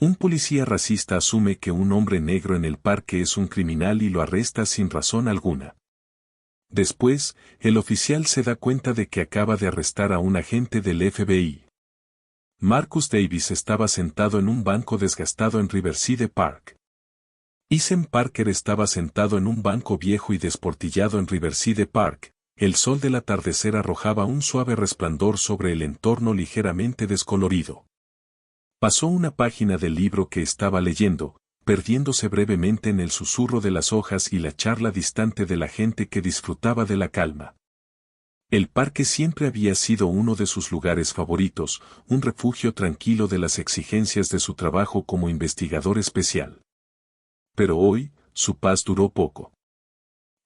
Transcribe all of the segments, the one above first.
Un policía racista asume que un hombre negro en el parque es un criminal y lo arresta sin razón alguna. Después, el oficial se da cuenta de que acaba de arrestar a un agente del FBI. Marcus Davis estaba sentado en un banco desgastado en Riverside Park. Ethan Parker estaba sentado en un banco viejo y desportillado en Riverside Park. El sol del atardecer arrojaba un suave resplandor sobre el entorno ligeramente descolorido. Pasó una página del libro que estaba leyendo, perdiéndose brevemente en el susurro de las hojas y la charla distante de la gente que disfrutaba de la calma. El parque siempre había sido uno de sus lugares favoritos, un refugio tranquilo de las exigencias de su trabajo como investigador especial. Pero hoy, su paz duró poco.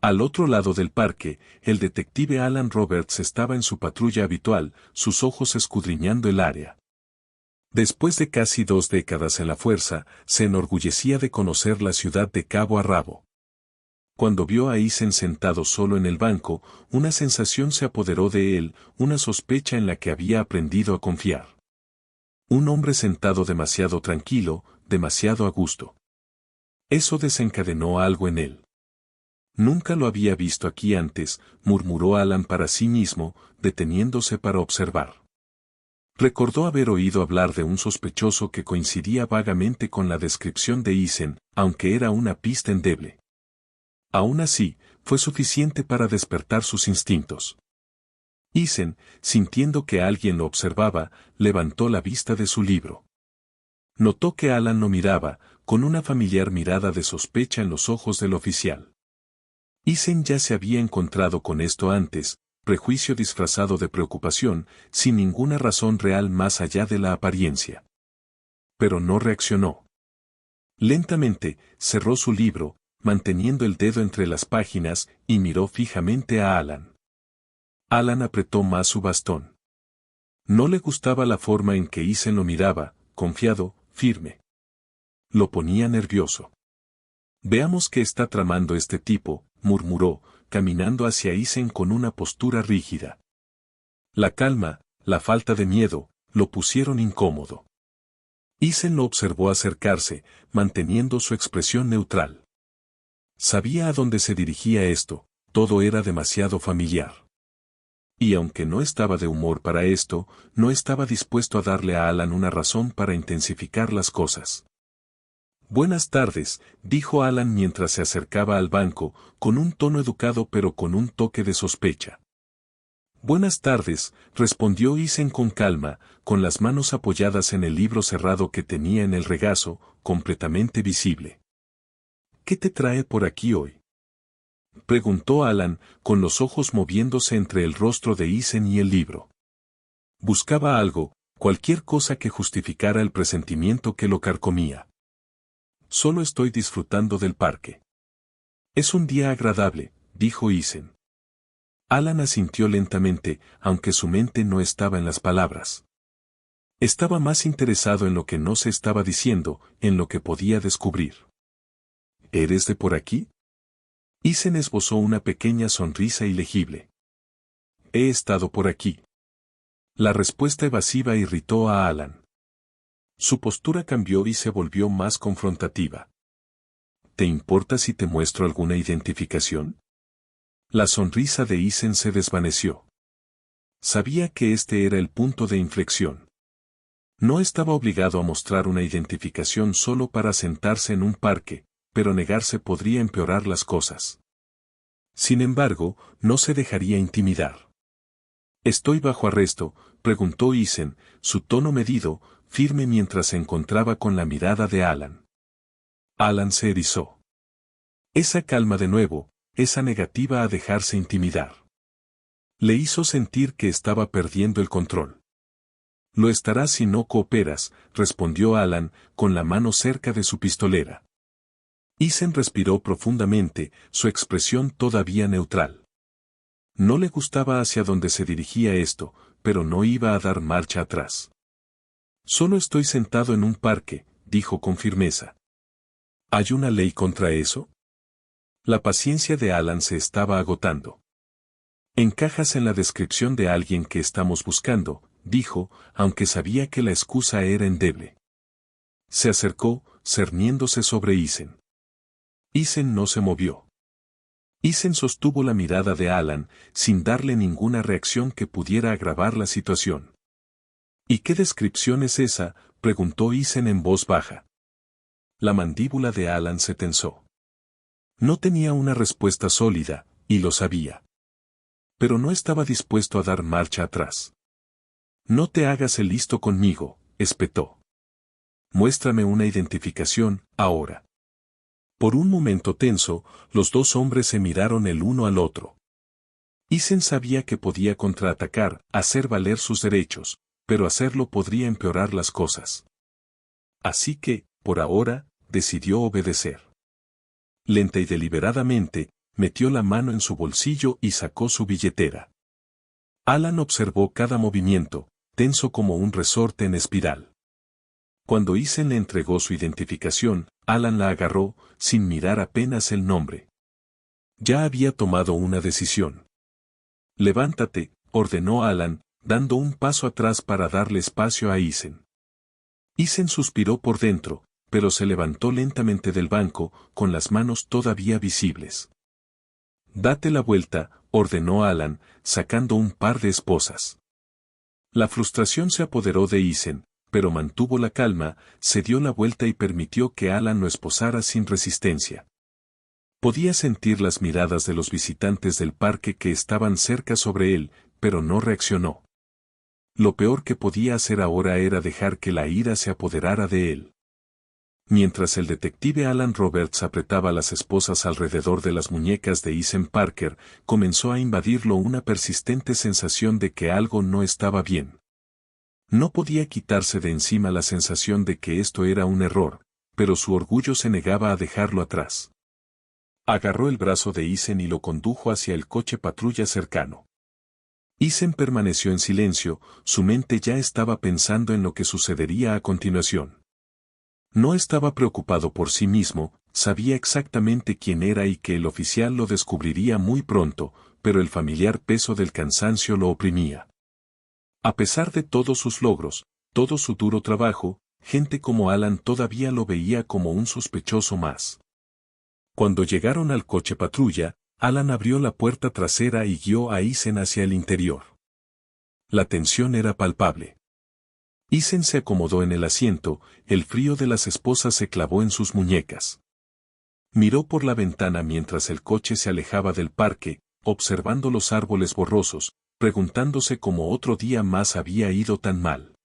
Al otro lado del parque, el detective Alan Roberts estaba en su patrulla habitual, sus ojos escudriñando el área. Después de casi 2 décadas en la fuerza, se enorgullecía de conocer la ciudad de cabo a rabo. Cuando vio a Ethan sentado solo en el banco, una sensación se apoderó de él, una sospecha en la que había aprendido a confiar. Un hombre sentado demasiado tranquilo, demasiado a gusto. Eso desencadenó algo en él. Nunca lo había visto aquí antes, murmuró Alan para sí mismo, deteniéndose para observar. Recordó haber oído hablar de un sospechoso que coincidía vagamente con la descripción de Ethan, aunque era una pista endeble. Aún así, fue suficiente para despertar sus instintos. Ethan, sintiendo que alguien lo observaba, levantó la vista de su libro. Notó que Alan lo miraba, con una familiar mirada de sospecha en los ojos del oficial. Ethan ya se había encontrado con esto antes, prejuicio disfrazado de preocupación, sin ninguna razón real más allá de la apariencia. Pero no reaccionó. Lentamente, cerró su libro, manteniendo el dedo entre las páginas, y miró fijamente a Alan. Alan apretó más su bastón. No le gustaba la forma en que Ethan lo miraba, confiado, firme. Lo ponía nervioso. Veamos qué está tramando este tipo, murmuró, caminando hacia Ethan con una postura rígida. La calma, la falta de miedo, lo pusieron incómodo. Ethan lo observó acercarse, manteniendo su expresión neutral. Sabía a dónde se dirigía esto, todo era demasiado familiar. Y aunque no estaba de humor para esto, no estaba dispuesto a darle a Alan una razón para intensificar las cosas. Buenas tardes, dijo Alan mientras se acercaba al banco, con un tono educado pero con un toque de sospecha. Buenas tardes, respondió Ethan con calma, con las manos apoyadas en el libro cerrado que tenía en el regazo, completamente visible. ¿Qué te trae por aquí hoy? Preguntó Alan, con los ojos moviéndose entre el rostro de Ethan y el libro. Buscaba algo, cualquier cosa que justificara el presentimiento que lo carcomía. Solo estoy disfrutando del parque. Es un día agradable, dijo Ethan. Alan asintió lentamente, aunque su mente no estaba en las palabras. Estaba más interesado en lo que no se estaba diciendo, en lo que podía descubrir. ¿Eres de por aquí? Ethan esbozó una pequeña sonrisa ilegible. He estado por aquí. La respuesta evasiva irritó a Alan. Su postura cambió y se volvió más confrontativa. ¿Te importa si te muestro alguna identificación? La sonrisa de Ethan se desvaneció. Sabía que este era el punto de inflexión. No estaba obligado a mostrar una identificación solo para sentarse en un parque, pero negarse podría empeorar las cosas. Sin embargo, no se dejaría intimidar. ¿Estoy bajo arresto?, preguntó Ethan, su tono medido, firme mientras se encontraba con la mirada de Alan. Alan se erizó. Esa calma de nuevo, esa negativa a dejarse intimidar. Le hizo sentir que estaba perdiendo el control. Lo estarás si no cooperas, respondió Alan, con la mano cerca de su pistolera. Ethan respiró profundamente, su expresión todavía neutral. No le gustaba hacia dónde se dirigía esto, pero no iba a dar marcha atrás. Solo estoy sentado en un parque, dijo con firmeza. ¿Hay una ley contra eso? La paciencia de Alan se estaba agotando. Encajas en la descripción de alguien que estamos buscando, dijo, aunque sabía que la excusa era endeble. Se acercó, cerniéndose sobre Isen. Isen no se movió. Isen sostuvo la mirada de Alan, sin darle ninguna reacción que pudiera agravar la situación. ¿Y qué descripción es esa?, preguntó Isen en voz baja. La mandíbula de Alan se tensó. No tenía una respuesta sólida, y lo sabía. Pero no estaba dispuesto a dar marcha atrás. No te hagas el listo conmigo, espetó. Muéstrame una identificación, ahora. Por un momento tenso, los dos hombres se miraron el uno al otro. Isen sabía que podía contraatacar, hacer valer sus derechos, pero hacerlo podría empeorar las cosas. Así que, por ahora, decidió obedecer. Lenta y deliberadamente, metió la mano en su bolsillo y sacó su billetera. Alan observó cada movimiento, tenso como un resorte en espiral. Cuando Isen le entregó su identificación, Alan la agarró, sin mirar apenas el nombre. Ya había tomado una decisión. Levántate, ordenó Alan, dando un paso atrás para darle espacio a Isen. Isen suspiró por dentro, pero se levantó lentamente del banco, con las manos todavía visibles. Date la vuelta, ordenó Alan, sacando un par de esposas. La frustración se apoderó de Isen, pero mantuvo la calma, se dio la vuelta y permitió que Alan lo esposara sin resistencia. Podía sentir las miradas de los visitantes del parque que estaban cerca sobre él, pero no reaccionó. Lo peor que podía hacer ahora era dejar que la ira se apoderara de él. Mientras el detective Alan Roberts apretaba las esposas alrededor de las muñecas de Isen Parker, comenzó a invadirlo una persistente sensación de que algo no estaba bien. No podía quitarse de encima la sensación de que esto era un error, pero su orgullo se negaba a dejarlo atrás. Agarró el brazo de Isen y lo condujo hacia el coche patrulla cercano. Isen permaneció en silencio, su mente ya estaba pensando en lo que sucedería a continuación. No estaba preocupado por sí mismo, sabía exactamente quién era y que el oficial lo descubriría muy pronto, pero el familiar peso del cansancio lo oprimía. A pesar de todos sus logros, todo su duro trabajo, gente como Alan todavía lo veía como un sospechoso más. Cuando llegaron al coche patrulla, Alan abrió la puerta trasera y guió a Isen hacia el interior. La tensión era palpable. Isen se acomodó en el asiento, el frío de las esposas se clavó en sus muñecas. Miró por la ventana mientras el coche se alejaba del parque, observando los árboles borrosos, preguntándose cómo otro día más había ido tan mal.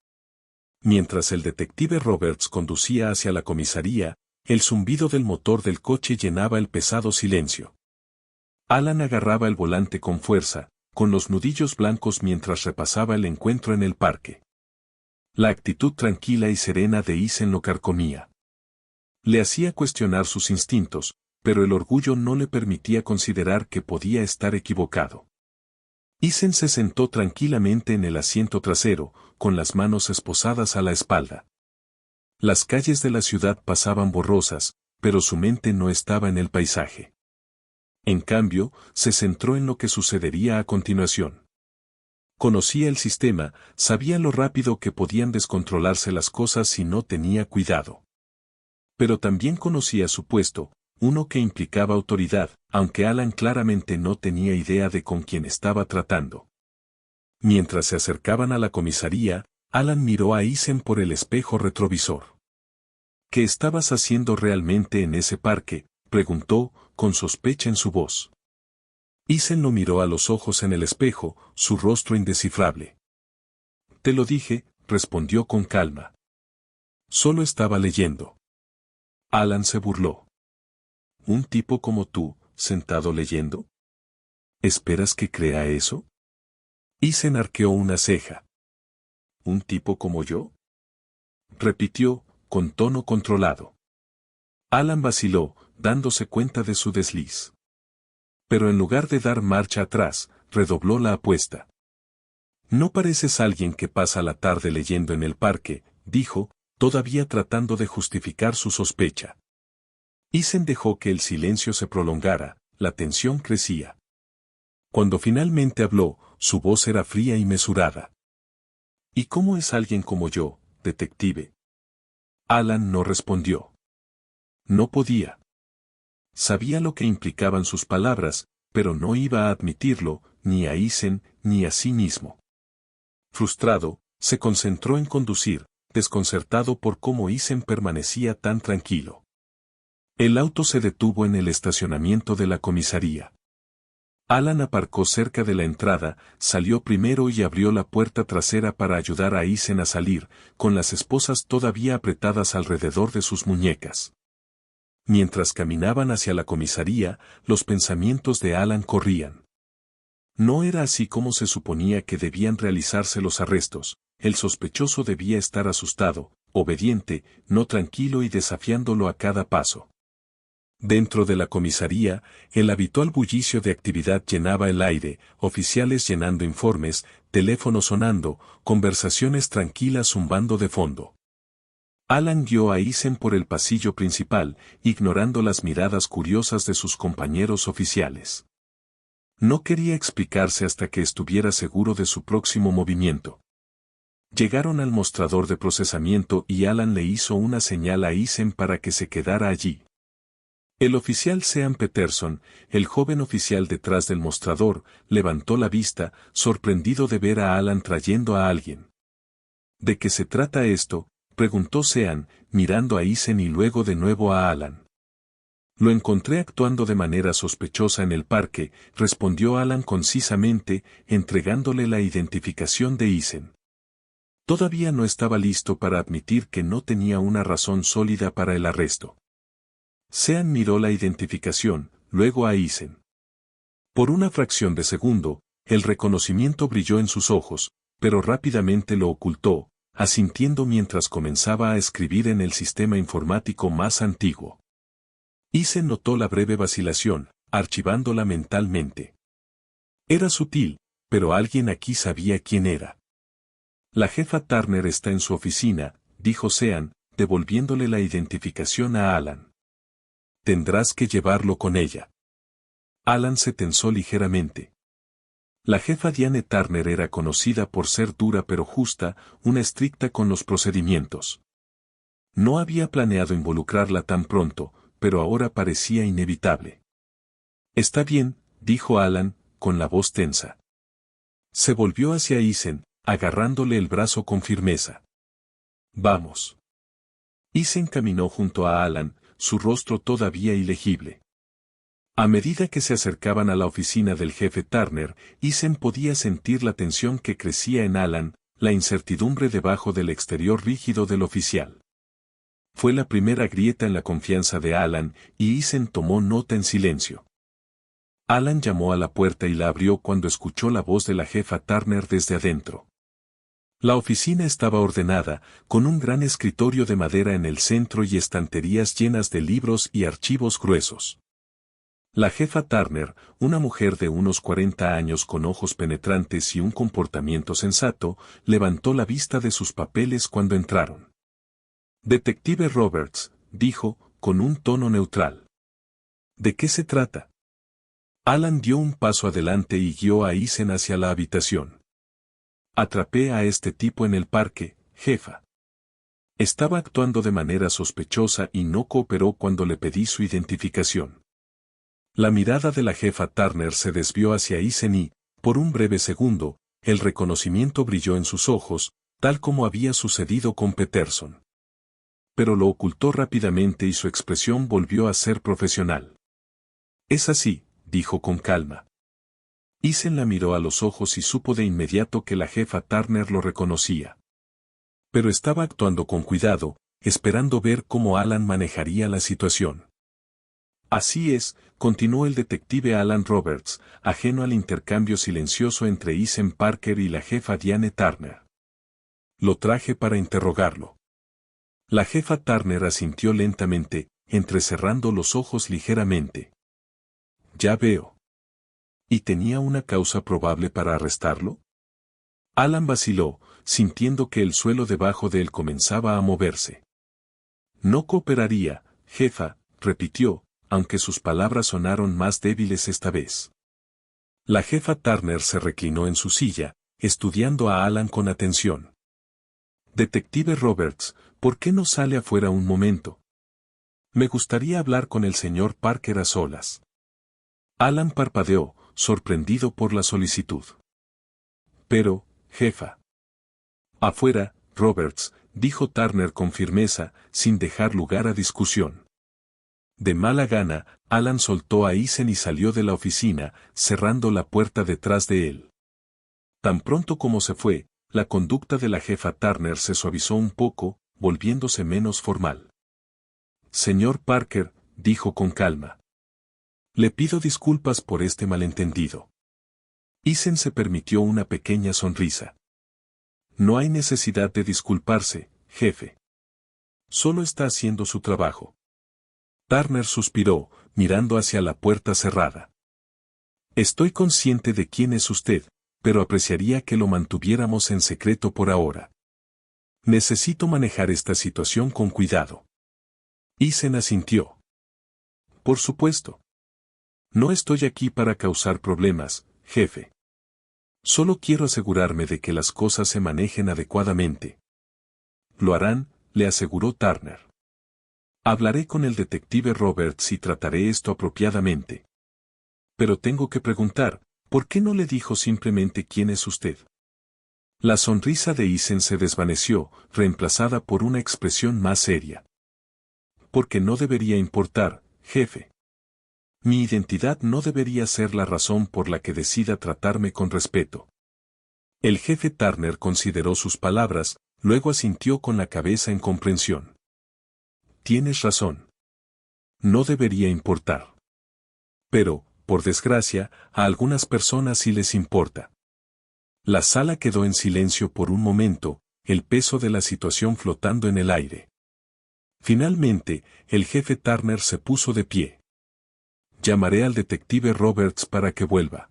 Mientras el detective Roberts conducía hacia la comisaría, el zumbido del motor del coche llenaba el pesado silencio. Alan agarraba el volante con fuerza, con los nudillos blancos mientras repasaba el encuentro en el parque. La actitud tranquila y serena de Isen lo carcomía. Le hacía cuestionar sus instintos, pero el orgullo no le permitía considerar que podía estar equivocado. Isen se sentó tranquilamente en el asiento trasero, con las manos esposadas a la espalda. Las calles de la ciudad pasaban borrosas, pero su mente no estaba en el paisaje. En cambio, se centró en lo que sucedería a continuación. Conocía el sistema, sabía lo rápido que podían descontrolarse las cosas si no tenía cuidado. Pero también conocía su puesto, uno que implicaba autoridad, aunque Alan claramente no tenía idea de con quién estaba tratando. Mientras se acercaban a la comisaría, Alan miró a Isen por el espejo retrovisor. ¿Qué estabas haciendo realmente en ese parque?, preguntó, con sospecha en su voz. Isen lo miró a los ojos en el espejo, su rostro indescifrable. Te lo dije, respondió con calma. Solo estaba leyendo. Alan se burló. ¿Un tipo como tú, sentado leyendo? ¿Esperas que crea eso? Isen arqueó una ceja. ¿Un tipo como yo?, repitió, con tono controlado. Alan vaciló, dándose cuenta de su desliz. Pero en lugar de dar marcha atrás, redobló la apuesta. No pareces alguien que pasa la tarde leyendo en el parque, dijo, todavía tratando de justificar su sospecha. Isen dejó que el silencio se prolongara, la tensión crecía. Cuando finalmente habló, su voz era fría y mesurada. ¿Y cómo es alguien como yo, detective? Alan no respondió. No podía. Sabía lo que implicaban sus palabras, pero no iba a admitirlo, ni a Eisen, ni a sí mismo. Frustrado, se concentró en conducir, desconcertado por cómo Eisen permanecía tan tranquilo. El auto se detuvo en el estacionamiento de la comisaría. Alan aparcó cerca de la entrada, salió primero y abrió la puerta trasera para ayudar a Eisen a salir, con las esposas todavía apretadas alrededor de sus muñecas. Mientras caminaban hacia la comisaría, los pensamientos de Alan corrían. No era así como se suponía que debían realizarse los arrestos. El sospechoso debía estar asustado, obediente, no tranquilo y desafiándolo a cada paso. Dentro de la comisaría, el habitual bullicio de actividad llenaba el aire, oficiales llenando informes, teléfono sonando, conversaciones tranquilas zumbando de fondo. Alan guió a Eisen por el pasillo principal, ignorando las miradas curiosas de sus compañeros oficiales. No quería explicarse hasta que estuviera seguro de su próximo movimiento. Llegaron al mostrador de procesamiento y Alan le hizo una señal a Eisen para que se quedara allí. El oficial Sean Peterson, el joven oficial detrás del mostrador, levantó la vista, sorprendido de ver a Alan trayendo a alguien. ¿De qué se trata esto?, preguntó Sean, mirando a Eisen y luego de nuevo a Alan. Lo encontré actuando de manera sospechosa en el parque, respondió Alan concisamente, entregándole la identificación de Eisen. Todavía no estaba listo para admitir que no tenía una razón sólida para el arresto. Sean miró la identificación, luego a Eisen. Por una fracción de segundo, el reconocimiento brilló en sus ojos, pero rápidamente lo ocultó, asintiendo mientras comenzaba a escribir en el sistema informático más antiguo. Eisen notó la breve vacilación, archivándola mentalmente. Era sutil, pero alguien aquí sabía quién era. La jefa Turner está en su oficina, dijo Sean, devolviéndole la identificación a Alan. Tendrás que llevarlo con ella. Alan se tensó ligeramente. La jefa Diane Turner era conocida por ser dura pero justa, una estricta con los procedimientos. No había planeado involucrarla tan pronto, pero ahora parecía inevitable. Está bien, dijo Alan, con la voz tensa. Se volvió hacia Eisen, agarrándole el brazo con firmeza. Vamos. Eisen caminó junto a Alan, su rostro todavía ilegible. A medida que se acercaban a la oficina del jefe Turner, Eisen podía sentir la tensión que crecía en Alan, la incertidumbre debajo del exterior rígido del oficial. Fue la primera grieta en la confianza de Alan, y Eisen tomó nota en silencio. Alan llamó a la puerta y la abrió cuando escuchó la voz de la jefa Turner desde adentro. La oficina estaba ordenada, con un gran escritorio de madera en el centro y estanterías llenas de libros y archivos gruesos. La jefa Turner, una mujer de unos 40 años con ojos penetrantes y un comportamiento sensato, levantó la vista de sus papeles cuando entraron. Detective Roberts, dijo, con un tono neutral. ¿De qué se trata? Alan dio un paso adelante y guió a Eisen hacia la habitación. Atrapé a este tipo en el parque, jefa. Estaba actuando de manera sospechosa y no cooperó cuando le pedí su identificación. La mirada de la jefa Turner se desvió hacia Eisen y, por un breve segundo, el reconocimiento brilló en sus ojos, tal como había sucedido con Peterson. Pero lo ocultó rápidamente y su expresión volvió a ser profesional. Es así, dijo con calma. Eisen la miró a los ojos y supo de inmediato que la jefa Turner lo reconocía. Pero estaba actuando con cuidado, esperando ver cómo Alan manejaría la situación. Así es, continuó el detective Alan Roberts, ajeno al intercambio silencioso entre Eisen Parker y la jefa Diane Turner. Lo traje para interrogarlo. La jefa Turner asintió lentamente, entrecerrando los ojos ligeramente. Ya veo. ¿Y tenía una causa probable para arrestarlo? Alan vaciló, sintiendo que el suelo debajo de él comenzaba a moverse. No cooperaría, jefa, repitió, aunque sus palabras sonaron más débiles esta vez. La jefa Turner se reclinó en su silla, estudiando a Alan con atención. Detective Roberts, ¿por qué no sale afuera un momento? Me gustaría hablar con el señor Parker a solas. Alan parpadeó, sorprendido por la solicitud. Pero, jefa. Afuera, Roberts, dijo Turner con firmeza, sin dejar lugar a discusión. De mala gana, Alan soltó a Eisen y salió de la oficina, cerrando la puerta detrás de él. Tan pronto como se fue, la conducta de la jefa Turner se suavizó un poco, volviéndose menos formal. Señor Parker, dijo con calma. Le pido disculpas por este malentendido. Eisen se permitió una pequeña sonrisa. No hay necesidad de disculparse, jefe. Solo está haciendo su trabajo. Turner suspiró, mirando hacia la puerta cerrada. Estoy consciente de quién es usted, pero apreciaría que lo mantuviéramos en secreto por ahora. Necesito manejar esta situación con cuidado. Eisen asintió. Por supuesto. No estoy aquí para causar problemas, jefe. Solo quiero asegurarme de que las cosas se manejen adecuadamente. Lo harán, le aseguró Turner. Hablaré con el detective Roberts y trataré esto apropiadamente. Pero tengo que preguntar, ¿por qué no le dijo simplemente quién es usted? La sonrisa de Eisen se desvaneció, reemplazada por una expresión más seria. Porque no debería importar, jefe. Mi identidad no debería ser la razón por la que decida tratarme con respeto. El jefe Turner consideró sus palabras, luego asintió con la cabeza en comprensión. Tienes razón. No debería importar. Pero, por desgracia, a algunas personas sí les importa. La sala quedó en silencio por un momento, el peso de la situación flotando en el aire. Finalmente, el jefe Turner se puso de pie. Llamaré al detective Roberts para que vuelva.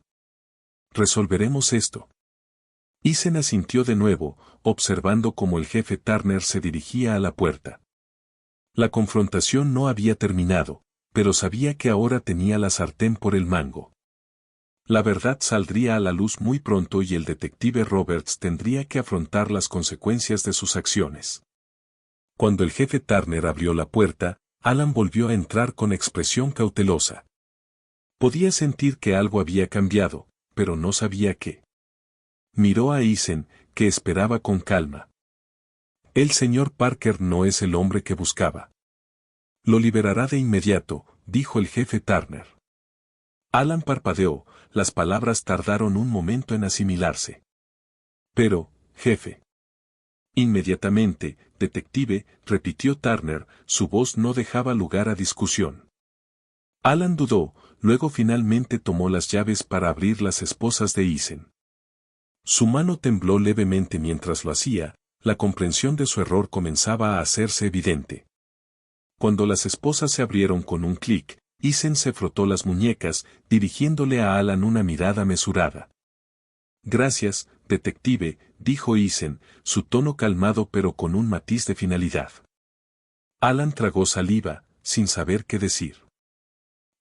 Resolveremos esto. Eisen asintió de nuevo, observando cómo el jefe Turner se dirigía a la puerta. La confrontación no había terminado, pero sabía que ahora tenía la sartén por el mango. La verdad saldría a la luz muy pronto y el detective Roberts tendría que afrontar las consecuencias de sus acciones. Cuando el jefe Turner abrió la puerta, Alan volvió a entrar con expresión cautelosa. Podía sentir que algo había cambiado, pero no sabía qué. Miró a Eisen, que esperaba con calma. El señor Parker no es el hombre que buscaba. Lo liberará de inmediato, dijo el jefe Turner. Alan parpadeó, las palabras tardaron un momento en asimilarse. Pero, jefe. Inmediatamente, detective, repitió Turner, su voz no dejaba lugar a discusión. Alan dudó, luego finalmente tomó las llaves para abrir las esposas de Eisen. Su mano tembló levemente mientras lo hacía, la comprensión de su error comenzaba a hacerse evidente. Cuando las esposas se abrieron con un clic, Eisen se frotó las muñecas, dirigiéndole a Alan una mirada mesurada. Gracias, detective, dijo Eisen, su tono calmado pero con un matiz de finalidad. Alan tragó saliva, sin saber qué decir.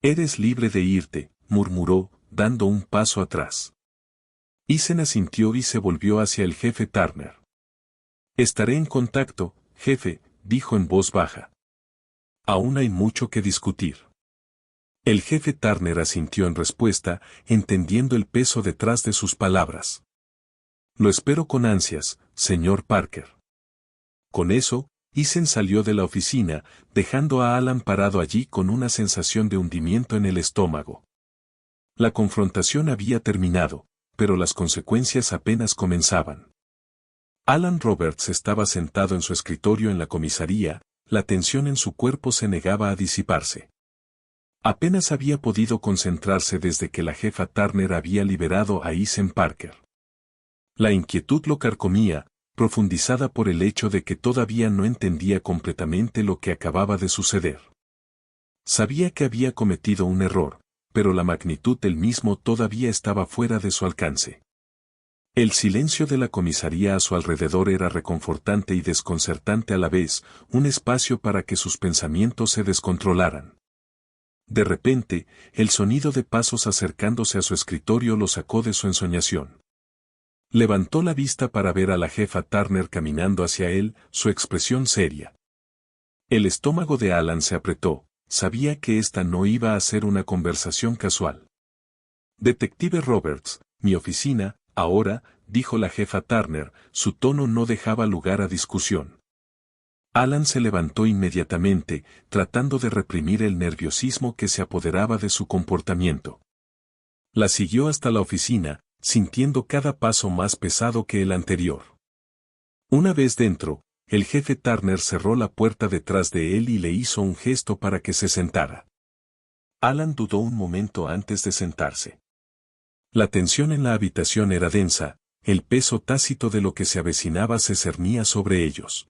Eres libre de irte, murmuró, dando un paso atrás. Eisen asintió y se volvió hacia el jefe Turner. Estaré en contacto, jefe, dijo en voz baja. Aún hay mucho que discutir. El jefe Turner asintió en respuesta, entendiendo el peso detrás de sus palabras. Lo espero con ansias, señor Parker. Con eso, Eisen salió de la oficina, dejando a Alan parado allí con una sensación de hundimiento en el estómago. La confrontación había terminado, pero las consecuencias apenas comenzaban. Alan Roberts estaba sentado en su escritorio en la comisaría, la tensión en su cuerpo se negaba a disiparse. Apenas había podido concentrarse desde que la jefa Turner había liberado a Eisen Parker. La inquietud lo carcomía, profundizada por el hecho de que todavía no entendía completamente lo que acababa de suceder. Sabía que había cometido un error, pero la magnitud del mismo todavía estaba fuera de su alcance. El silencio de la comisaría a su alrededor era reconfortante y desconcertante a la vez, un espacio para que sus pensamientos se descontrolaran. De repente, el sonido de pasos acercándose a su escritorio lo sacó de su ensoñación. Levantó la vista para ver a la jefa Turner caminando hacia él, su expresión seria. El estómago de Alan se apretó, sabía que esta no iba a ser una conversación casual. Detective Roberts, mi oficina, ahora, dijo la jefa Turner, su tono no dejaba lugar a discusión. Alan se levantó inmediatamente, tratando de reprimir el nerviosismo que se apoderaba de su comportamiento. La siguió hasta la oficina, sintiendo cada paso más pesado que el anterior. Una vez dentro, el jefe Turner cerró la puerta detrás de él y le hizo un gesto para que se sentara. Alan dudó un momento antes de sentarse. La tensión en la habitación era densa, el peso tácito de lo que se avecinaba se cernía sobre ellos.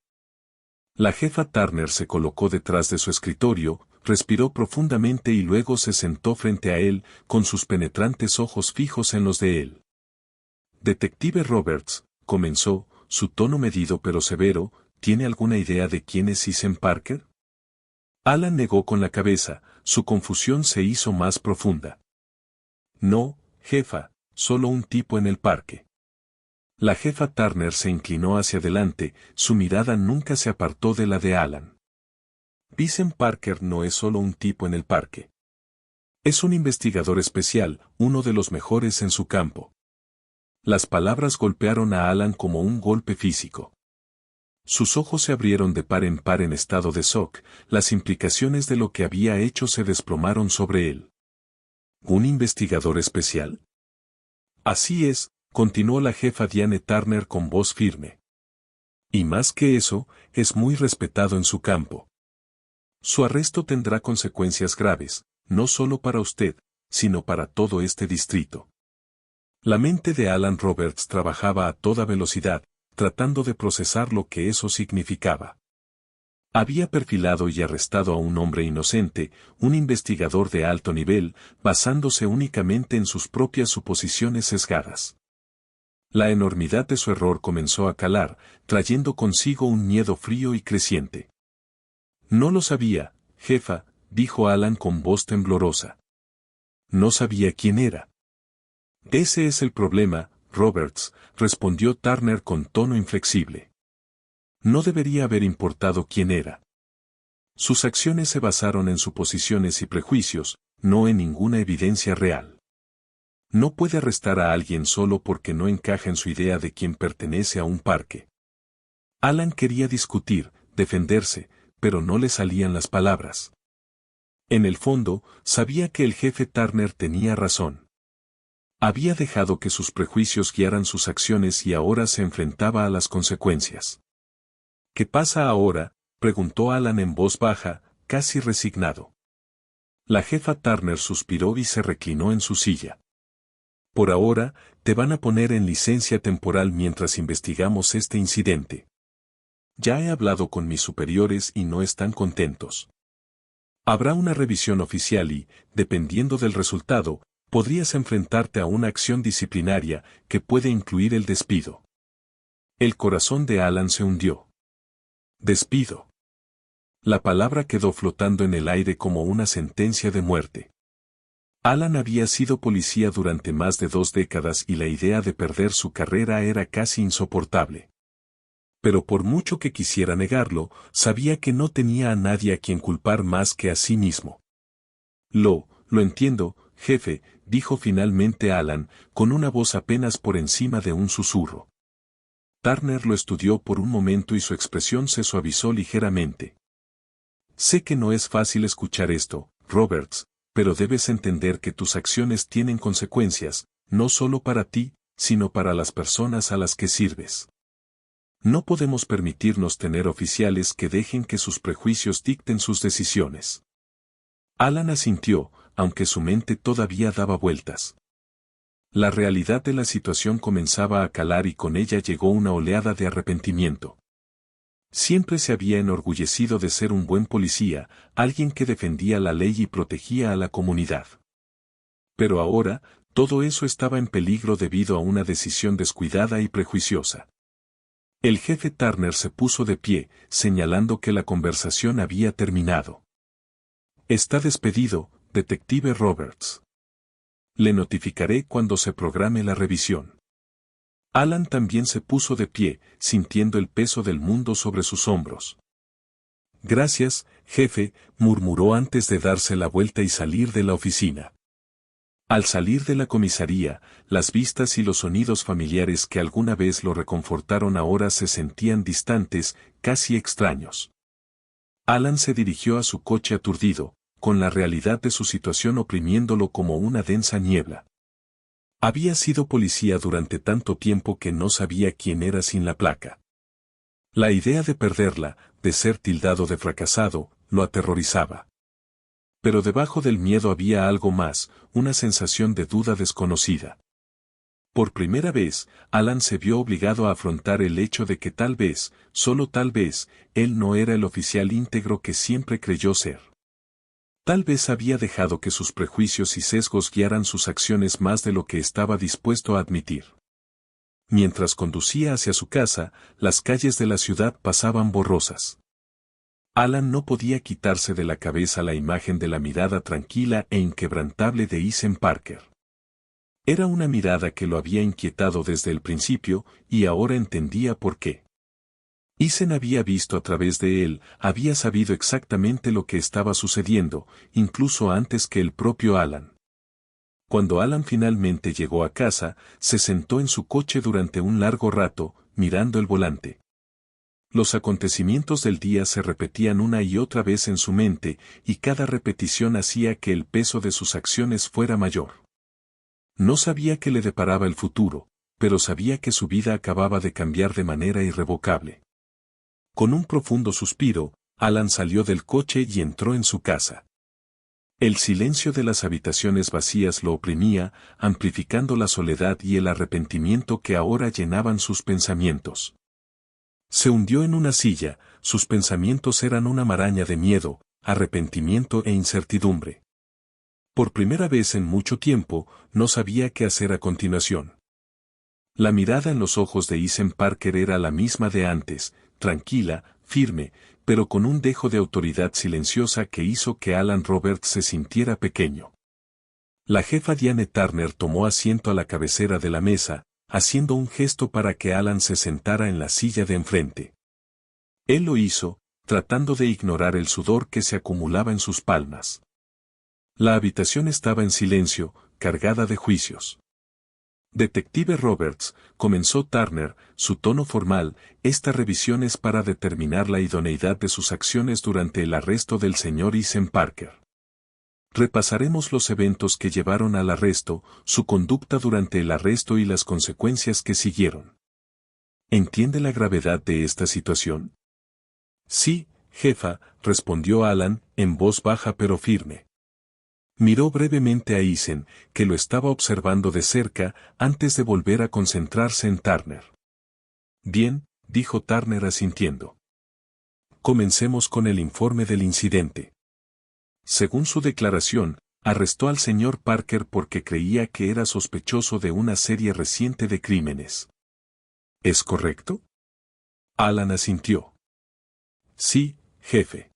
La jefa Turner se colocó detrás de su escritorio, respiró profundamente y luego se sentó frente a él, con sus penetrantes ojos fijos en los de él. Detective Roberts, comenzó, su tono medido pero severo, ¿tiene alguna idea de quién es Isen Parker? Alan negó con la cabeza, su confusión se hizo más profunda. No, jefa, solo un tipo en el parque. La jefa Turner se inclinó hacia adelante, su mirada nunca se apartó de la de Alan. Isen Parker no es solo un tipo en el parque. Es un investigador especial, uno de los mejores en su campo. Las palabras golpearon a Alan como un golpe físico. Sus ojos se abrieron de par en estado de shock, las implicaciones de lo que había hecho se desplomaron sobre él. ¿Un investigador especial? Así es, continuó la jefa Diane Turner con voz firme. Y más que eso, es muy respetado en su campo. Su arresto tendrá consecuencias graves, no solo para usted, sino para todo este distrito. La mente de Alan Roberts trabajaba a toda velocidad, tratando de procesar lo que eso significaba. Había perfilado y arrestado a un hombre inocente, un investigador de alto nivel, basándose únicamente en sus propias suposiciones sesgadas. La enormidad de su error comenzó a calar, trayendo consigo un miedo frío y creciente. No lo sabía, jefa, dijo Alan con voz temblorosa. No sabía quién era. Ese es el problema, Roberts, respondió Turner con tono inflexible. No debería haber importado quién era. Sus acciones se basaron en suposiciones y prejuicios, no en ninguna evidencia real. No puede arrestar a alguien solo porque no encaja en su idea de quién pertenece a un parque. Alan quería discutir, defenderse, pero no le salían las palabras. En el fondo, sabía que el jefe Turner tenía razón. Había dejado que sus prejuicios guiaran sus acciones y ahora se enfrentaba a las consecuencias. ¿Qué pasa ahora?, preguntó Alan en voz baja, casi resignado. La jefa Turner suspiró y se reclinó en su silla. Por ahora, te van a poner en licencia temporal mientras investigamos este incidente. Ya he hablado con mis superiores y no están contentos. Habrá una revisión oficial y, dependiendo del resultado, podrías enfrentarte a una acción disciplinaria que puede incluir el despido. El corazón de Alan se hundió. Despido. La palabra quedó flotando en el aire como una sentencia de muerte. Alan había sido policía durante más de 2 décadas y la idea de perder su carrera era casi insoportable. Pero por mucho que quisiera negarlo, sabía que no tenía a nadie a quien culpar más que a sí mismo. Lo entiendo, jefe, dijo finalmente Alan, con una voz apenas por encima de un susurro. Turner lo estudió por un momento y su expresión se suavizó ligeramente. Sé que no es fácil escuchar esto, Roberts, pero debes entender que tus acciones tienen consecuencias, no solo para ti, sino para las personas a las que sirves. No podemos permitirnos tener oficiales que dejen que sus prejuicios dicten sus decisiones. Alan asintió, aunque su mente todavía daba vueltas. La realidad de la situación comenzaba a calar y con ella llegó una oleada de arrepentimiento. Siempre se había enorgullecido de ser un buen policía, alguien que defendía la ley y protegía a la comunidad. Pero ahora, todo eso estaba en peligro debido a una decisión descuidada y prejuiciosa. El jefe Turner se puso de pie, señalando que la conversación había terminado. Está despedido, detective Roberts. Le notificaré cuando se programe la revisión. Alan también se puso de pie, sintiendo el peso del mundo sobre sus hombros. Gracias, jefe, murmuró antes de darse la vuelta y salir de la oficina. Al salir de la comisaría, las vistas y los sonidos familiares que alguna vez lo reconfortaron ahora se sentían distantes, casi extraños. Alan se dirigió a su coche aturdido, con la realidad de su situación oprimiéndolo como una densa niebla. Había sido policía durante tanto tiempo que no sabía quién era sin la placa. La idea de perderla, de ser tildado de fracasado, lo aterrorizaba. Pero debajo del miedo había algo más, una sensación de duda desconocida. Por primera vez, Alan se vio obligado a afrontar el hecho de que tal vez, solo tal vez, él no era el oficial íntegro que siempre creyó ser. Tal vez había dejado que sus prejuicios y sesgos guiaran sus acciones más de lo que estaba dispuesto a admitir. Mientras conducía hacia su casa, las calles de la ciudad pasaban borrosas. Alan no podía quitarse de la cabeza la imagen de la mirada tranquila e inquebrantable de Ethan Parker. Era una mirada que lo había inquietado desde el principio, y ahora entendía por qué. Ethan había visto a través de él, había sabido exactamente lo que estaba sucediendo, incluso antes que el propio Alan. Cuando Alan finalmente llegó a casa, se sentó en su coche durante un largo rato, mirando el volante. Los acontecimientos del día se repetían una y otra vez en su mente, y cada repetición hacía que el peso de sus acciones fuera mayor. No sabía qué le deparaba el futuro, pero sabía que su vida acababa de cambiar de manera irrevocable. Con un profundo suspiro, Alan salió del coche y entró en su casa. El silencio de las habitaciones vacías lo oprimía, amplificando la soledad y el arrepentimiento que ahora llenaban sus pensamientos. Se hundió en una silla, sus pensamientos eran una maraña de miedo, arrepentimiento e incertidumbre. Por primera vez en mucho tiempo, no sabía qué hacer a continuación. La mirada en los ojos de Ethan Parker era la misma de antes, tranquila, firme, pero con un dejo de autoridad silenciosa que hizo que Alan Roberts se sintiera pequeño. La jefa Diane Turner tomó asiento a la cabecera de la mesa, haciendo un gesto para que Alan se sentara en la silla de enfrente. Él lo hizo, tratando de ignorar el sudor que se acumulaba en sus palmas. La habitación estaba en silencio, cargada de juicios. Detective Roberts, comenzó Turner, su tono formal, esta revisión es para determinar la idoneidad de sus acciones durante el arresto del señor Ethan Parker. Repasaremos los eventos que llevaron al arresto, su conducta durante el arresto y las consecuencias que siguieron. ¿Entiende la gravedad de esta situación? Sí, jefa, respondió Alan, en voz baja pero firme. Miró brevemente a Ethan, que lo estaba observando de cerca, antes de volver a concentrarse en Turner. Bien, dijo Turner asintiendo. Comencemos con el informe del incidente. Según su declaración, arrestó al señor Parker porque creía que era sospechoso de una serie reciente de crímenes. ¿Es correcto? Alan asintió. Sí, jefe.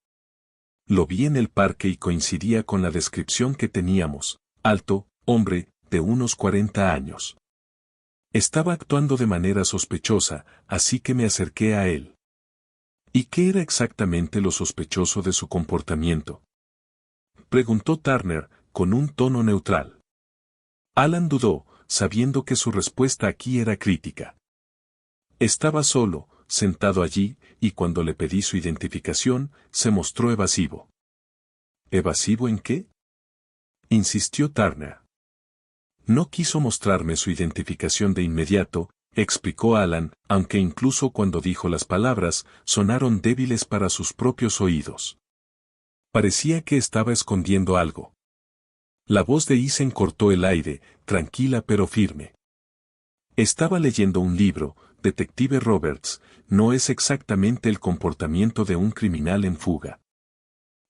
Lo vi en el parque y coincidía con la descripción que teníamos, alto, hombre, de unos 40 años. Estaba actuando de manera sospechosa, así que me acerqué a él. ¿Y qué era exactamente lo sospechoso de su comportamiento? Preguntó Turner, con un tono neutral. Alan dudó, sabiendo que su respuesta aquí era crítica. Estaba solo, sentado allí, y cuando le pedí su identificación, se mostró evasivo. ¿Evasivo en qué? Insistió Turner. No quiso mostrarme su identificación de inmediato, explicó Alan, aunque incluso cuando dijo las palabras, sonaron débiles para sus propios oídos. Parecía que estaba escondiendo algo. La voz de Ethan cortó el aire, tranquila pero firme. Estaba leyendo un libro, Detective Roberts, no es exactamente el comportamiento de un criminal en fuga.